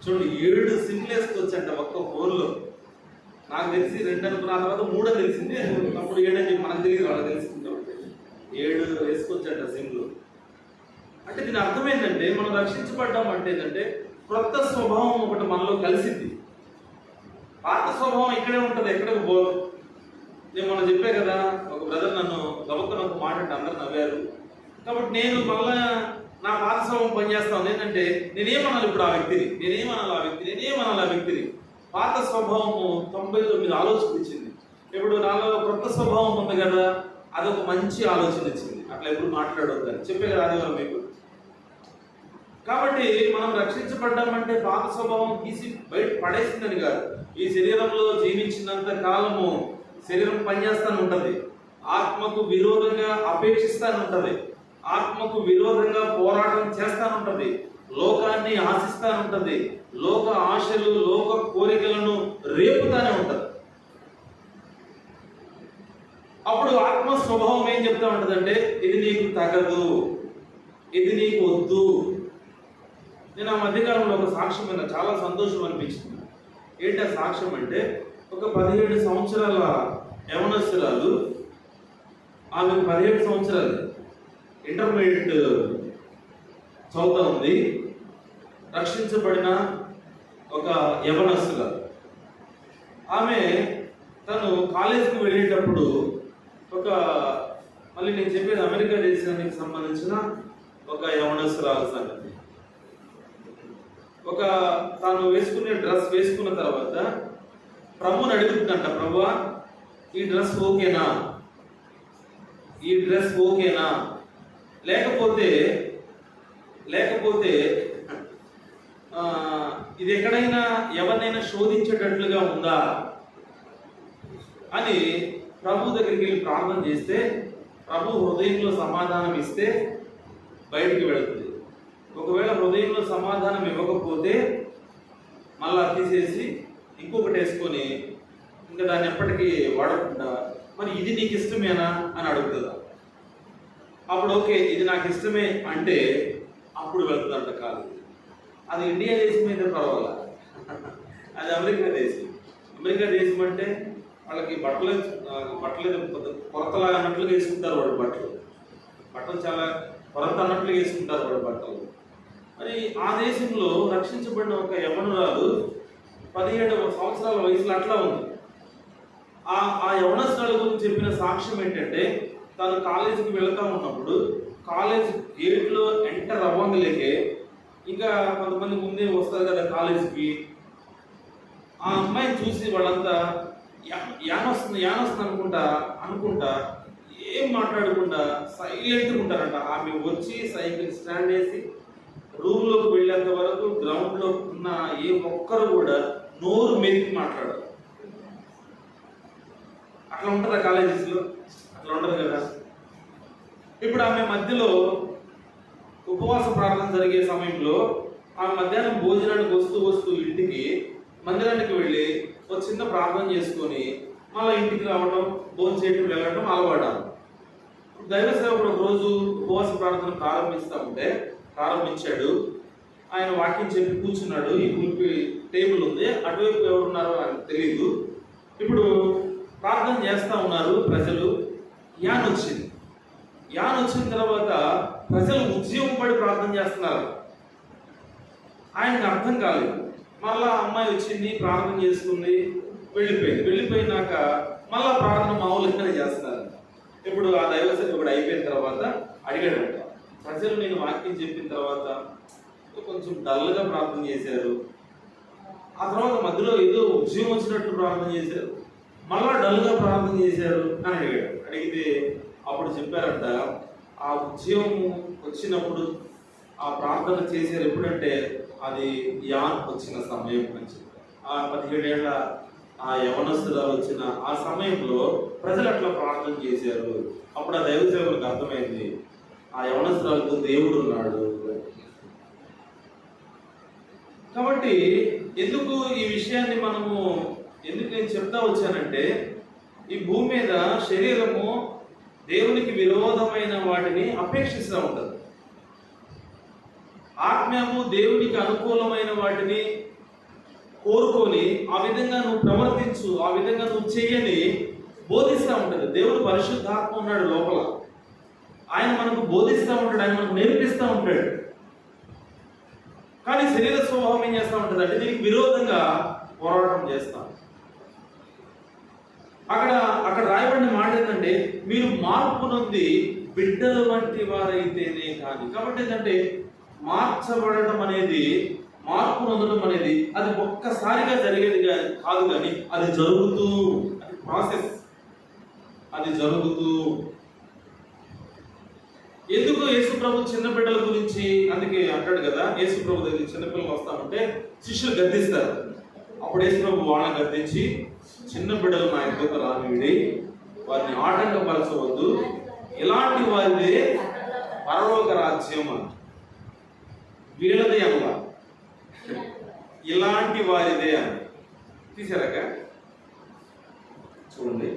చూడండి, 7 సిమ్లు వేసుకోవచ్చు అంట ఒక్క ఫోన్లో. నాకు తెలిసి 2 అనుకున్న, ఆ తర్వాత 3 తెలిసింది, అప్పుడు 7 అని చెప్పి మనకు తెలియదు, వాళ్ళకి తెలిసింది కాబట్టి 7 వేసుకోవచ్చు అంట సిమ్లు. అంటే దీని అర్థం ఏంటంటే, మనం రక్షించబడ్డాం అంటే ఏంటంటే, క్రొత్త స్వభావం ఒకటి మనలో కలిసింది. పాత స్వభావం ఇక్కడే ఉంటుంది, ఎక్కడికి పోదు. నేను మనం చెప్పే కదా, ఒక బ్రదర్ నన్ను గబక్కన ఒక మాట అంటే అందరు నవ్వారు. కాబట్టి నేను మళ్ళా నా పాత స్వభావం పనిచేస్తాను. ఏంటంటే, నేనేమనాలి ఇప్పుడు ఆ వ్యక్తిని, నేనేమనాలి ఆ వ్యక్తిని. పాత స్వభావము 99 ఆలోచన ఇచ్చింది. ఇప్పుడు నాలో క్రొత్త స్వభావం ఉంది కదా, అదొక మంచి ఆలోచన ఇచ్చింది. అట్లా ఎప్పుడు మాట్లాడొద్దని చెప్పే కదా ఆదివారం మీకు. కాబట్టి మనం రక్షించబడ్డామంటే పాత స్వభావం తీసి బయట పడేసిందని కాదు. ఈ శరీరంలో జీవించినంత కాలము శరీరం పనిచేస్తాను ఉంటుంది, ఆత్మకు విరోధంగా అపేక్షిస్తాను ఉంటుంది, ఆత్మకు విరోధంగా పోరాటం చేస్తానుంటది, లోకాన్ని ఆశిస్తానుంటది, లోక ఆశలు లోక కోరికలను రేపుతానే ఉంటది. అప్పుడు ఆత్మ స్వభావం ఏం చెప్తా ఉంటదంటే, ఇది నీకు తగదు, ఇది నీకు వద్దు. నేను ఆ మధ్యకాలంలో ఒక సాక్ష్యం మీద చాలా సంతోషం అనిపించింది. ఏంటి ఆ సాక్ష్యం అంటే, ఒక 17 సంవత్సరాల యవనస్తురాలు, ఆమెకు 17 సంవత్సరాలు, ఇంటర్మీడియట్ చదువుతా ఉంది, రక్షించబడిన ఒక యవనస్తురాలు. ఆమె తను కాలేజీకి వెళ్ళేటప్పుడు మళ్ళీ నేను చెప్పేది అమెరికా దేశానికి సంబంధించిన ఒక యవనస్తురాలు సంగతి. తాను వేసుకునే డ్రెస్ వేసుకున్న తర్వాత ప్రభుని అడుగుతుందంట, ప్రభువా ఈ డ్రెస్ ఓకేనా, ఈ డ్రెస్ ఓకేనా, లేకపోతే ఇది ఎక్కడైనా ఎవరినైనా శోధించేటట్లుగా ఉందా అని ప్రభు దగ్గరికి వెళ్ళి ప్రార్థన చేస్తే, ప్రభు హృదయంలో సమాధానం ఇస్తే బయటికి వెళుతుంది. ఒకవేళ హృదయంలో సమాధానం ఇవ్వకపోతే మళ్ళా తీసేసి ఇంకొకటి వేసుకొని ఇంకా దాన్ని ఎప్పటికీ వాడకుండా, మరి ఇది నీకు ఇష్టమేనా అని అడుగుతుందా. అప్పుడు ఓకే ఇది నాకు ఇష్టమే అంటే అప్పుడు వెళ్తుందంట కాదు. అది ఇండియా దేశం అయితే పర్వాలా, అది అమెరికా దేశం. అమెరికా దేశం అంటే వాళ్ళకి బట్టలు కొరతలాగా అన్నట్లుగా వేసుకుంటారు వాళ్ళు, బట్టలు చాలా కొరత అన్నట్లుగా వేసుకుంటారు వాళ్ళు బట్టలు. మరి ఆ దేశంలో రక్షించబడిన ఒక యవనురాలు 17 సంవత్సరాల వయసులో అట్లా ఉంది. ఆ యవనస్తుల గురించి చెప్పిన సాక్ష్యం ఏంటంటే, తను కాలేజీకి వెళ్తా ఉన్నప్పుడు కాలేజ్ గేట్లో ఎంటర్ అవ్వగలిగే, ఇంకా కొంతమంది ముందే వస్తారు కదా కాలేజీకి, ఆ అమ్మాయిని చూసి వాళ్ళంతా యానొస్తుంది అనుకుంటా ఏం మాట్లాడకుండా సైలెంట్గా ఉంటారంట. ఆమె వచ్చి సైకిల్ స్టాండ్ వేసి రూమ్లోకి వెళ్ళేంత వరకు గ్రౌండ్లో ఉన్న ఏ ఒక్కరు కూడా నోరు మెరికి మాట్లాడరు. అట్లా ఉంటుందా కాలేజెస్లో? అట్లా ఉండదు కదా. ఇప్పుడు ఆమె మధ్యలో ఉపవాస ప్రార్థన జరిగే సమయంలో ఆమె మధ్యాహ్నం భోజనానికి వస్తూ ఇంటికి మందిరానికి వెళ్ళి ఒక చిన్న ప్రార్థన చేసుకొని మళ్ళీ ఇంటికి రావడం, భోజనం చేయడం, వెళ్ళడం అలవాడాలి. దైవ సేవకుడు ఒక రోజు ఉపవాస ప్రార్థన ప్రారంభించాడు. ఆయన వాక్యం చెప్పి కూర్చున్నాడు. ఈ పులిపి టేబుల్ ఉంది, అటువైపు ఎవరున్నారో ఆయనకు తెలియదు. ఇప్పుడు ప్రార్థన చేస్తూ ఉన్నారు ప్రజలు. యాన్ వచ్చిన తర్వాత ప్రజలు ఉద్యమం పడి ప్రార్థన చేస్తున్నారు. ఆయనకు అర్థం కాలేదు. మళ్ళా అమ్మాయి వచ్చింది, ప్రార్థన చేసుకుంది, వెళ్ళిపోయినాక మళ్ళా ప్రార్థన మామూలుగానే చేస్తున్నారు. ఇప్పుడు ఆ దైవ సేవకుడు అయిపోయిన తర్వాత అడిగాడంట, ప్రజలు నేను వాక్యం చెప్పిన తర్వాత కొంచెం డల్గా ప్రార్థన చేశారు, ఆ తర్వాత మధ్యలో ఏదో ఉద్యమం వచ్చినట్టు ప్రార్థన చేశారు, మళ్ళా డల్గా ప్రార్థన చేశారు అని అడిగాడు. అడిగితే అప్పుడు చెప్పారంట, ఆ ఉద్యమం వచ్చినప్పుడు ఆ ప్రార్థన చేశారు ఎప్పుడంటే అది యాన్ వచ్చిన సమయం అని చెప్పారు. ఆ 17 ఏళ్ల ఆ యవనస్తురాలు వచ్చిన ఆ సమయంలో ప్రజలు అట్లా ప్రార్థన చేశారు. అప్పుడు ఆ దైవ సేవకులకు అర్థమైంది, ఆ యవనస్తురాలకు దేవుడు ఉన్నాడు. కాబట్టి ఎందుకు ఈ విషయాన్ని ఎందుకు నేను చెప్తా వచ్చానంటే, ఈ భూమి మీద శరీరము దేవునికి విరోధమైన వాటిని అపేక్షిస్తూ ఉంటుంది. ఆత్మీయము దేవునికి అనుకూలమైన వాటిని కోరుకొని ఆ విధంగా నువ్వు ప్రవర్తించు, ఆ విధంగా నువ్వు చెయ్యని బోధిస్తూ ఉంటుంది. దేవుడు పరిశుద్ధాత్మ ఉన్నాడు లోపల, ఆయన మనకు బోధిస్తూ ఉంటాడు, ఆయన మనకు నేర్పిస్తూ ఉంటాడు. కానీ శరీర స్వభావం ఏం చేస్తూ ఉంటుంది అంటే దీనికి విరోధంగా పోరాటం చేస్తాం. అక్కడ రాయబడిన మాట ఏంటంటే, మీరు మార్పు నొంది బిడ్డల వంటి వారైతేనే కానీ. కాబట్టి ఏంటంటే మార్చబడటం అనేది, మార్పు నొందడం అనేది అది ఒక్కసారిగా జరిగేది కాదు, కానీ అది జరుగుతూ, అది ప్రాసెస్, అది జరుగుతూ. ఎందుకు యేసు ప్రభు చిన్న బిడ్డల గురించి అందుకే అంటాడు కదా, యేసు ప్రభు దగ్గర చిన్నపిల్లలు వస్తామంటే శిష్యులు గద్దిస్తారు. అప్పుడు యేసు ప్రభు వాళ్ళని గద్దించి, చిన్న బిడ్డలు నా ఎదుట రానివ్వండి, వారిని ఆటంకపరచవద్దు, ఇలాంటి వారిదే పరలోక రాజ్యం అని. వీళ్ళదే అలా, ఇలాంటి వారిదే అని తీసారాక చూడండి.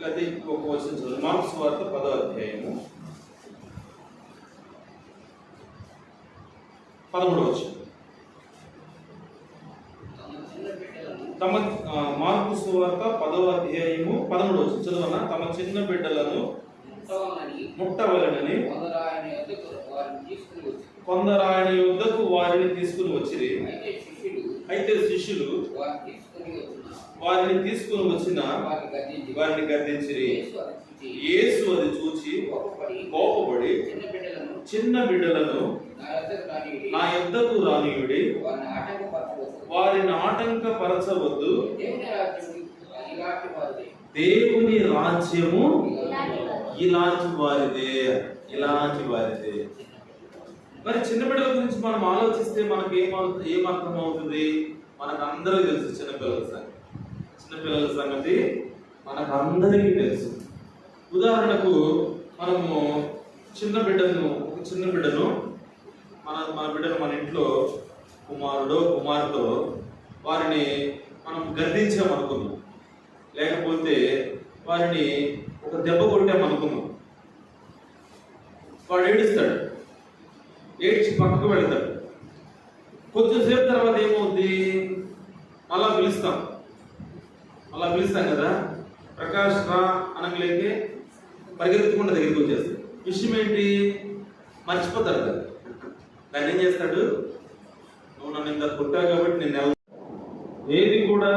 అది ఒక వచనం చదువు. మార్కు సువార్త 10వ అధ్యాయము 13వ వచనం. మార్కు సువార్త 10వ అధ్యాయము 13వ వచనం చదువన్నా. తమ చిన్న బిడ్డలను ముట్టవలనని కొందరు ఆయన యొద్దకు వారిని తీసుకుని వచ్చిరి. అయితే శిష్యులు వారిని తీసుకుని వచ్చిన వారిని గద్దించిరి. యేసు అది చూచి కోపపడి, చిన్న బిడ్డలను నా యొద్దకు రానియుడి, వారిని ఆటంకపరచవద్దు, దేవుని రాజ్యము ఇలాంటి వారిదే, ఇలాంటి వారిదే. మరి చిన్న బిడ్డల గురించి మనం ఆలోచిస్తే మనకి ఏమర్థం అవుతుంది? మనకు అందరూ తెలుసు చిన్నపిల్లల సంగతి మనకు అందరికీ తెలుసు. ఉదాహరణకు మనము చిన్న బిడ్డను మన బిడ్డలు మన ఇంట్లో కుమారుడో కుమార్తె వారిని మనం గద్దించామనుకున్నాం, లేకపోతే వారిని ఒక దెబ్బ కొట్టామనుకున్నాం. వాడు ఏడుస్తాడు, ఏడ్చి పక్కకు వెళ్తాడు. కొంచెం సేపు తర్వాత ఏమవుద్ది, మళ్ళా పిలుస్తాం కదా, ప్రకాష్ రా అనగలేకే పరిగెత్తుకుండా దగ్గరికి వచ్చేస్తాడు. విషయం ఏంటి, మర్చిపోతాడు కదా. దాన్ని ఏం చేస్తాడు, నువ్వు నన్ను ఇంత కొట్టావు కాబట్టి నేను ఏది కూడా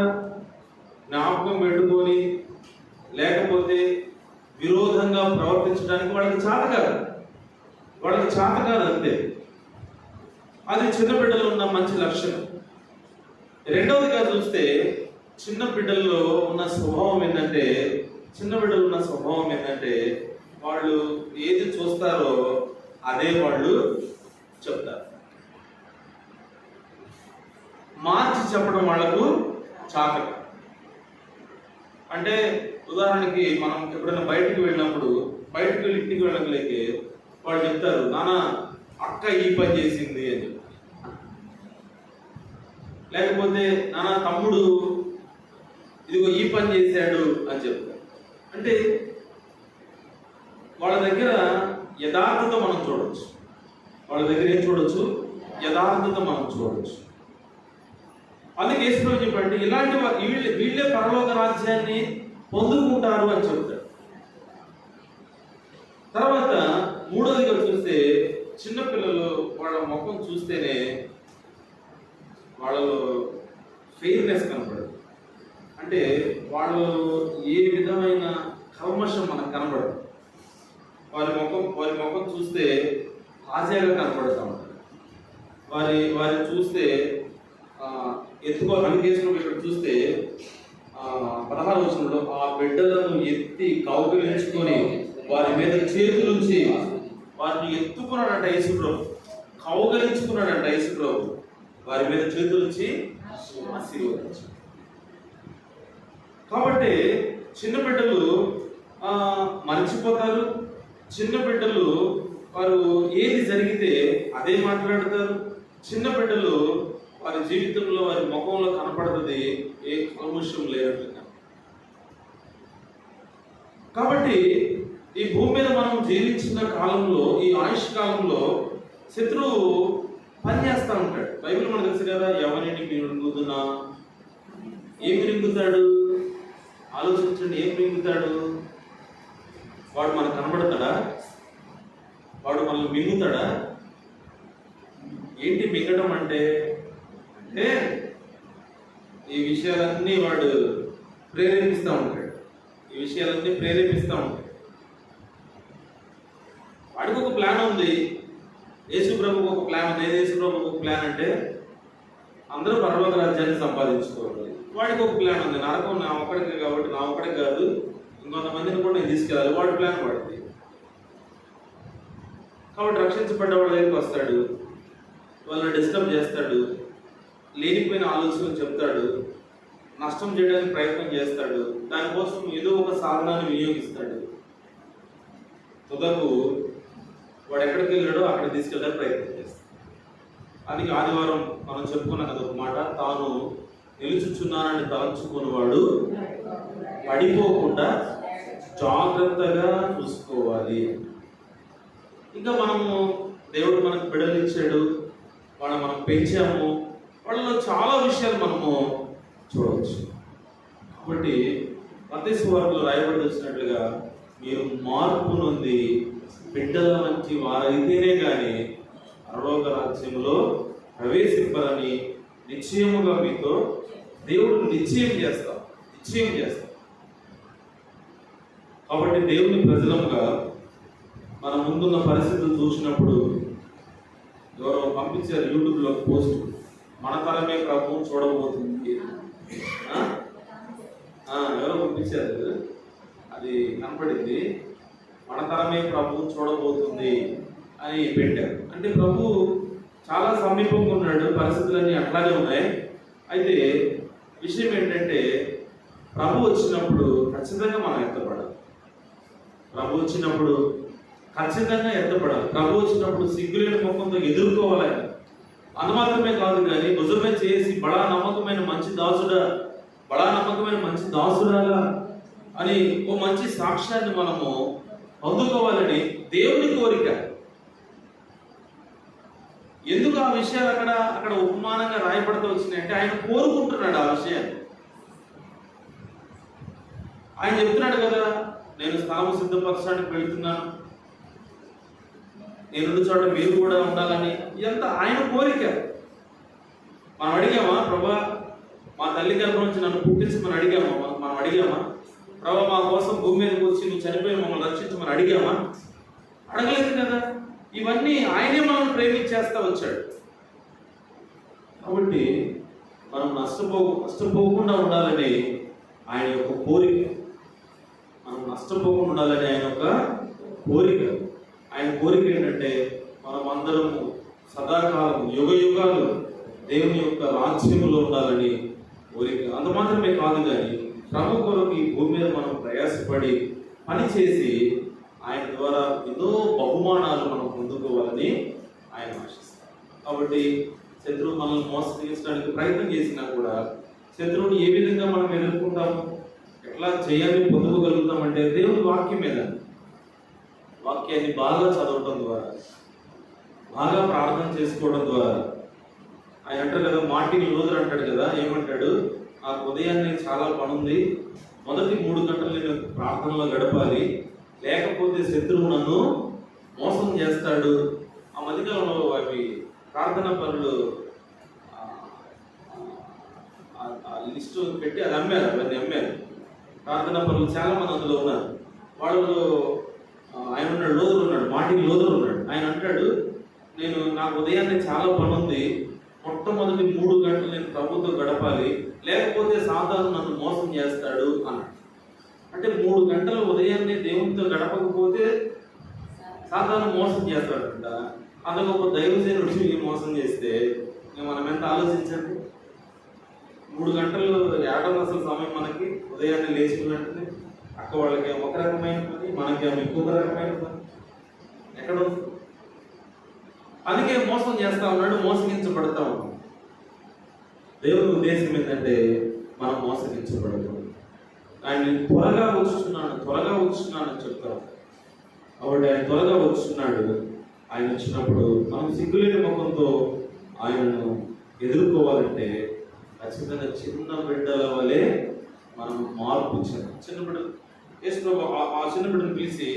జ్ఞాపకం పెట్టుకొని లేకపోతే విరోధంగా ప్రవర్తించడానికి వాళ్ళకి చేత కాదు అంతే. అది చిన్న బిడ్డలో ఉన్న మంచి లక్షణం. రెండవదిగా చూస్తే చిన్న బిడ్డల్లో ఉన్న స్వభావం ఏంటంటే వాళ్ళు ఏది చూస్తారో అదే వాళ్ళు చెప్తారు. మార్చి చెప్పడం వాళ్ళకు చాతక. అంటే ఉదాహరణకి మనం ఎప్పుడైనా బయటికి వెళ్ళినప్పుడు ఇంటికి వెళ్ళగలిగే వాళ్ళు చెప్తారు, నాన్న అక్క ఈ పని చేసింది అని చెప్తారు. లేకపోతే నాన్న తమ్ముడు ఇదిగో ఈ పని చేశాడు అని చెప్తారు. అంటే వాళ్ళ దగ్గర యథార్థత మనం చూడవచ్చు. యథార్థత మనం చూడవచ్చు. అందుకే యేసుప్రభు చెప్పండి, ఇలాంటి వీళ్ళే పరలోక రాజ్యాన్ని పొందుకుంటారు అని చెప్తాడు. తర్వాత మూడోదిగా చూస్తే చిన్నపిల్లలు వాళ్ళ ముఖం చూస్తేనే వాళ్ళలో ఫెయిర్నెస్ కనపడదు. అంటే వాళ్ళు ఏ విధమైన కల్మషం మనకు కనపడదు. వారి ముఖం చూస్తే హాస్యాగా కనపడుతూ ఉంటారు. వారి చూస్తే అందుకేసిన ఇక్కడ చూస్తే 16వ వచనంలో ఆ బిడ్డలను ఎత్తి కౌగిలించుకొని వారి మీద చేతులుంచి వారిని ఎత్తుకున్నాడంట యేసుప్రభు, కౌగలించుకున్నాడంట యేసుప్రభు, వారి మీద చేతులుంచి ఆశీర్వదించాడు. కాబట్టి చిన్న బిడ్డలు మర్చిపోతారు. చిన్న బిడ్డలు వారు ఏది జరిగితే అదే మాట్లాడతారు. చిన్న బిడ్డలు వారి జీవితంలో వారి ముఖంలో కనపడుతుంది ఏ కల్మషం లేనట్లుగా. కాబట్టి ఈ భూమి మీద మనం జీవించిన కాలంలో, ఈ ఆయుష్ కాలంలో శత్రువు పనిచేస్తూ ఉంటాడు. బైబిల్ మనకు తెలుసు కదా, ఎవరిని మింగుతున్నా. ఏం మింగుతాడు ఆలోచించండి. ఏం మింగుతాడు? వాడు మనకు కనబడతాడా? వాడు మనల్ని మింగుతాడా? ఏంటి మింగడం అంటే ఈ విషయాలన్నీ వాడు ప్రేరేపిస్తూ ఉంటాడు. వాడికి ఒక ప్లాన్ ఉంది. యేసుప్రభుకు ఒక ప్లాన్ ఉంది. యేసుప్రభుకు ఒక ప్లాన్ అంటే అందరూ పరలోక రాజ్యాన్ని సంపాదించుకోవాలి. వాడికి ఒక ప్లాన్ ఉంది. నరకం నా ఒక్కడికి కాబట్టి నా ఒక్కడికి కాదు, ఇంకొంతమందిని కూడా నేను తీసుకెళ్ళాలి. వాడి ప్లాన్ వాడిది. కాబట్టి రక్షించబడ్డ వాళ్ళ దగ్గరికి వస్తాడు, వాళ్ళని డిస్టర్బ్ చేస్తాడు, లేనిపోయిన ఆలోచనలు చెప్తాడు, నష్టం చేయడానికి ప్రయత్నం చేస్తాడు, దానికోసం ఏదో ఒక సాధనాన్ని వినియోగిస్తాడు. తుదకు వాడు ఎక్కడికి వెళ్ళాడో అక్కడ తీసుకెళ్ళడానికి ప్రయత్నం చేస్తాడు. అందుకే ఆదివారం మనం చెప్పుకున్నాం కదా ఒక మాట, తాను నిలుచుచున్నానని తలంచుకున్నవాడు పడిపోకుండా జాగ్రత్తగా చూసుకోవాలి. ఇంకా మనము దేవుడు మనకు బిడ్డలు ఇచ్చాడు, వాళ్ళని మనం పెంచాము, వాళ్ళలో చాలా విషయాలు మనము చూడవచ్చు. కాబట్టి మత్తయి సువార్తలో రాయబడి వచ్చినట్లుగా మీరు మార్పు నొంది బిడ్డల వంటి వారైతేనే కానీ పరలోక రాజ్యంలో ప్రవేశింపరని నిశ్చయముగా మీతో దేవుడు నిశ్చయం చేస్తాం. కాబట్టి దేవుని ప్రజలముగా మన ముందున్న పరిస్థితులు చూసినప్పుడు ఎవరో పంపించారు యూట్యూబ్లో పోస్ట్, మన తరమే ప్రభువు చూడబోతుంది. ఎవరో పంపించారు, అది కనపడింది. మన తరమే ప్రభువు చూడబోతుంది అని పెట్టారు. అంటే ప్రభు చాలా సమీపంగా ఉన్నాడు, పరిస్థితులన్నీ అట్లాగే ఉన్నాయి. అయితే విషయం ఏంటంటే ప్రభు వచ్చినప్పుడు ఖచ్చితంగా మనం ఎత్తపడాలి. ప్రభు వచ్చినప్పుడు ఖచ్చితంగా ఎత్తపడాలి. ప్రభు వచ్చినప్పుడు సిగ్గులేని ముఖంతో ఎదుర్కోవాలి ఆయన. అది మాత్రమే కాదు కానీ నిజమే చేసి బడా నమ్మకమైన మంచి దాసురాలా అని ఓ మంచి సాక్ష్యాన్ని మనము అందుకోవాలని దేవుని కోరిక. ఎందుకు ఆ విషయాలు అక్కడ ఉపమానంగా రాయబడుతూ వచ్చినాయంటే ఆయన కోరుకుంటున్నాడు ఆ విషయాన్ని. ఆయన చెప్తున్నాడు కదా, నేను స్థలము సిద్ధపరచడానికి వెళ్తున్నాను, నేనున్న చోట మీరు కూడా ఉండాలని. ఇదంతా ఆయన కోరిక. మనం అడిగామా ప్రభా మా తల్లి గర్భం నుంచి నన్ను పుట్టించమని అడిగామా? మనం అడిగామా ప్రభా మా కోసం భూమి మీదకి వచ్చి నువ్వు చనిపోయి మమ్మల్ని రక్షించమని అడిగామా? అడగలేదు కదా. ఇవన్నీ ఆయనే మనం ప్రేమించేస్తా వచ్చాడు. కాబట్టి మనం నష్టపోకుండా ఉండాలని ఆయన యొక్క కోరిక. మనం నష్టపోకుండా ఉండాలని ఆయన యొక్క కోరిక. ఆయన కోరిక ఏంటంటే మనం అందరము సదాకాలం యుగ యుగాలు దేవుని యొక్క రాజ్యములో ఉండాలని కోరిక. అంత మాత్రమే కాదు కానీ ప్రభు కొరకు ఈ భూమి మీద మనం ప్రయాసపడి పని చేసి ఆయన ద్వారా ఎన్నో బహుమానాలు మనం పొందుకోవాలని ఆయన ఆశిస్తారు. కాబట్టి శత్రువు మనల్ని మోసగించడానికి ప్రయత్నం చేసినా కూడా శత్రువుని ఏ విధంగా మనం ఎదుర్కొంటాము, ఎట్లా చేయాలి పొందుకోగలుగుతామంటే దేవుని వాక్యం మీద, వాక్యాన్ని బాగా చదవటం ద్వారా, బాగా ప్రార్థన చేసుకోవడం ద్వారా. ఆయన అంటారు కదా, మార్టిన్ లూథర్ అంటాడు కదా, ఏమంటాడు, నాకు ఉదయాన్నే చాలా పని ఉంది, మొదటి 3 గంటలు నేను ప్రార్థనలో గడపాలి, లేకపోతే శత్రువు నన్ను మోసం చేస్తాడు. ఆ మధ్యకాలంలో అవి ప్రార్థనా పనులు లిస్టు పెట్టి అది అమ్మారు, అవన్నీ అమ్మారు. ప్రార్థనా పనులు చాలా మంది అందులో ఉన్నారు. వాళ్ళు ఆయన ఉన్నాడు, లూథర్ ఉన్నాడు, మార్టిన్ లూథర్ ఉన్నాడు. ఆయన అంటాడు, నాకు ఉదయాన్నే చాలా పని ఉంది, మొట్టమొదటి 3 గంటలు నేను ప్రభుతో గడపాలి, లేకపోతే సాతాను నన్ను మోసం చేస్తాడు అన్నాడు. అంటే 3 గంటలు ఉదయాన్నే దేవునితో గడపకపోతే సాతాను మోసం చేస్తాడంట. అందులో ఒక దైవజనుడు మోసం చేస్తే మనం ఎంత ఆలోచించండి. 3 గంటలు ఏడవ అసలు సమయం మనకి, ఉదయాన్నే లేచుకున్నట్టు. అక్క వాళ్ళకి ఒక రకమైన పని, మనకి ఇంకొక రకమైన పని. ఎక్కడ అందుకే మోసం చేస్తా ఉన్నాడు, మోసగించబడతా ఉన్నాడు. దేవుని ఉద్దేశం ఏంటంటే మనం మోసగించబడతాం. ఆయన త్వరగా వచ్చున్నాను అని చెప్తాం. కాబట్టి ఆయన త్వరగా వచ్చున్నాడు. ఆయన వచ్చినప్పుడు మనం సిగ్గులేని ముఖంతో ఆయనను ఎదుర్కోవాలంటే ఖచ్చితంగా చిన్న బిడ్డల వలె మనం మార్పు చిన్న బిడ్డలు ఆ చిన్న బిడ్డను పిలిచి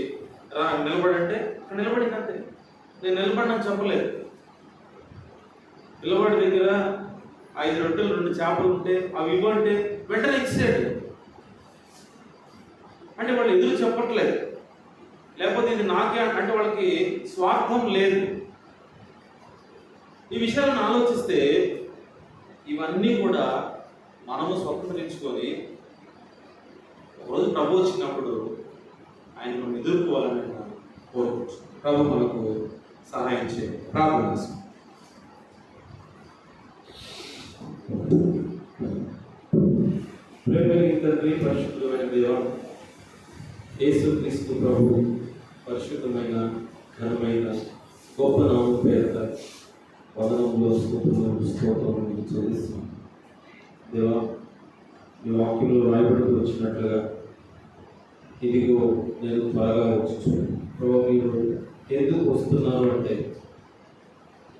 రా నిలబడంటే అక్కడ నిలబడిందంటే నేను నిలబడినని చెప్పలేదు. పిల్లవాడి దగ్గర 5 రొట్టెలు 2 చేపలు ఉంటే అవి ఇవ్వంటే వెంటనే ఇచ్చాడు. అంటే వాళ్ళు ఎదురు చెప్పట్లేదు, లేకపోతే ఇది నాకే అంటే వాళ్ళకి స్వార్థం లేదు. ఈ విషయాలను ఆలోచిస్తే ఇవన్నీ కూడా మనము స్వతంత్రించుకొని ఒకరోజు ప్రభు వచ్చినప్పుడు ఆయన మనం ఎదుర్కోవాలని కోరుకుంటున్నాం. ప్రభు మనకు సహాయం చేయండి. ప్రార్థన చేస్తాం. తండ్రి, పరిశుద్ధమైన దేవా, యేసుక్రీస్తు ప్రభు పరిశుద్ధమైన ఘనమైన గొప్ప నామం పేరిట వదనంలో స్తోత్రం చెల్లిస్తున్నాం. దేవా, ఈ వాక్యంలో రాయబడుతూ వచ్చినట్లుగా ఇదిగో నేను త్వరగా వచ్చు. ప్రభు మీరు ఎందుకు వస్తున్నారు అంటే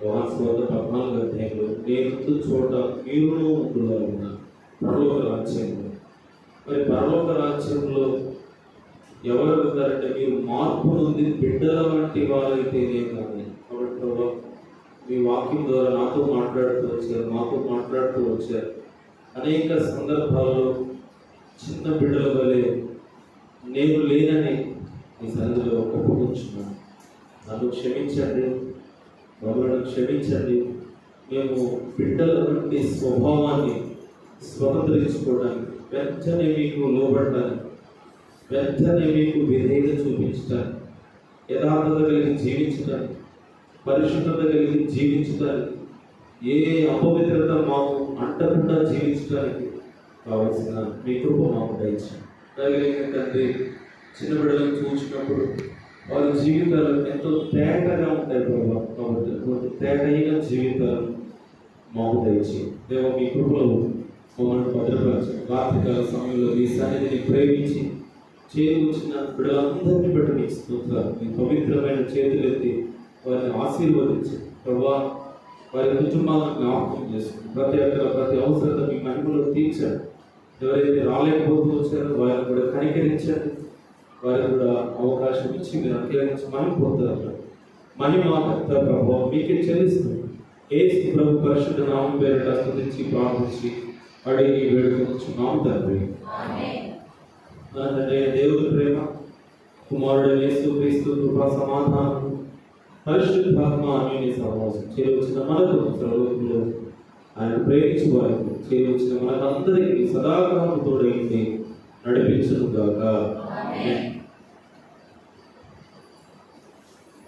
యోహాను సువార్త 14వ అధ్యాయంలో నేను చోట మీరును ఉంటున్నారు పరలోక రాజ్యంలో. మరి పరలోక రాజ్యంలో ఎవరు వెళ్తారంటే మీరు మార్పు నుండి బిడ్డల వంటి వారైతేనే కానీ. కాబట్టి ప్రభు మీ వాక్యం ద్వారా నాతో మాట్లాడుతూ వచ్చారు. అనేక సందర్భాల్లో చిన్న బిడ్డల వలె నేను లేనని మీ సన్నిధిలో ఒప్పుకుంటున్నాను. నన్ను క్షమించండి, మమ్మల్ని క్షమించండి. మేము బిడ్డల నుండి స్వభావాన్ని స్వతంత్రించుకోవడానికి, వెంటనే మీకు లోబడడానికి, వెంటనే మీకు విధేయత చూపించడానికి, యథార్థత కలిగి జీవించడానికి, పరిశుద్ధత కలిగి జీవించడానికి, ఏ అపవిత్రత మాకు అంటకుండా జీవించడానికి కావలసిన మీ కృప మాకు దయచేయండి. తండ్రి, చిన్న బిడ్డలను చూసినప్పుడు వారి జీవితాలు ఎంతో తేటగా ఉంటాయి ప్రభావ. కాబట్టి అటువంటి తేటైన జీవితాలు మాకు దయచి దేవ మీ కృపలో మమ్మల్ని భద్రపరచు. రాత్రికాల సమయంలో మీ సన్నిధిని ప్రేమించి చేకూర్చిన బిడ్డలందరినీ బట్టి మీకు స్తోత్రాలు. మీ పవిత్రమైన చేతులెత్తి వారిని ఆశీర్వదించి ప్రభా వారి కుటుంబాలను జ్ఞాపకం చేసుకుని ప్రతి ఒక్కరు ప్రతి అవసరత మీ మహిమలో తీర్చారు. ఎవరైతే రాలేకపోతూ వచ్చారో వారిని కూడా కనికరించండి. వారికి కూడా అవకాశం ఇచ్చి మీరు అంతరించి మహిమ పొందుతారు. మహిమ ప్రభావం మీకే చెల్లిస్తుంది. యేసు ప్రభు పరిశుద్ధ నామం పేరిట స్తుతించి ప్రార్థించి అడిగి వేడుకొనుచున్నాము తండ్రి. దేవుడి ప్రేమ, కుమారుడు యేసు క్రీస్తు కృపా సమాధానం, పరిశుద్ధాత్మ అన్యోన్య సహవాసం చేరవచ్చిన మనకు సర్వలోకంలో ఆయన ప్రేమించు వారికి చేరవచ్చిన మనకందరికీ సదాకాలం తోడైంది నడిపించును గాక.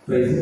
ప్రైజ్.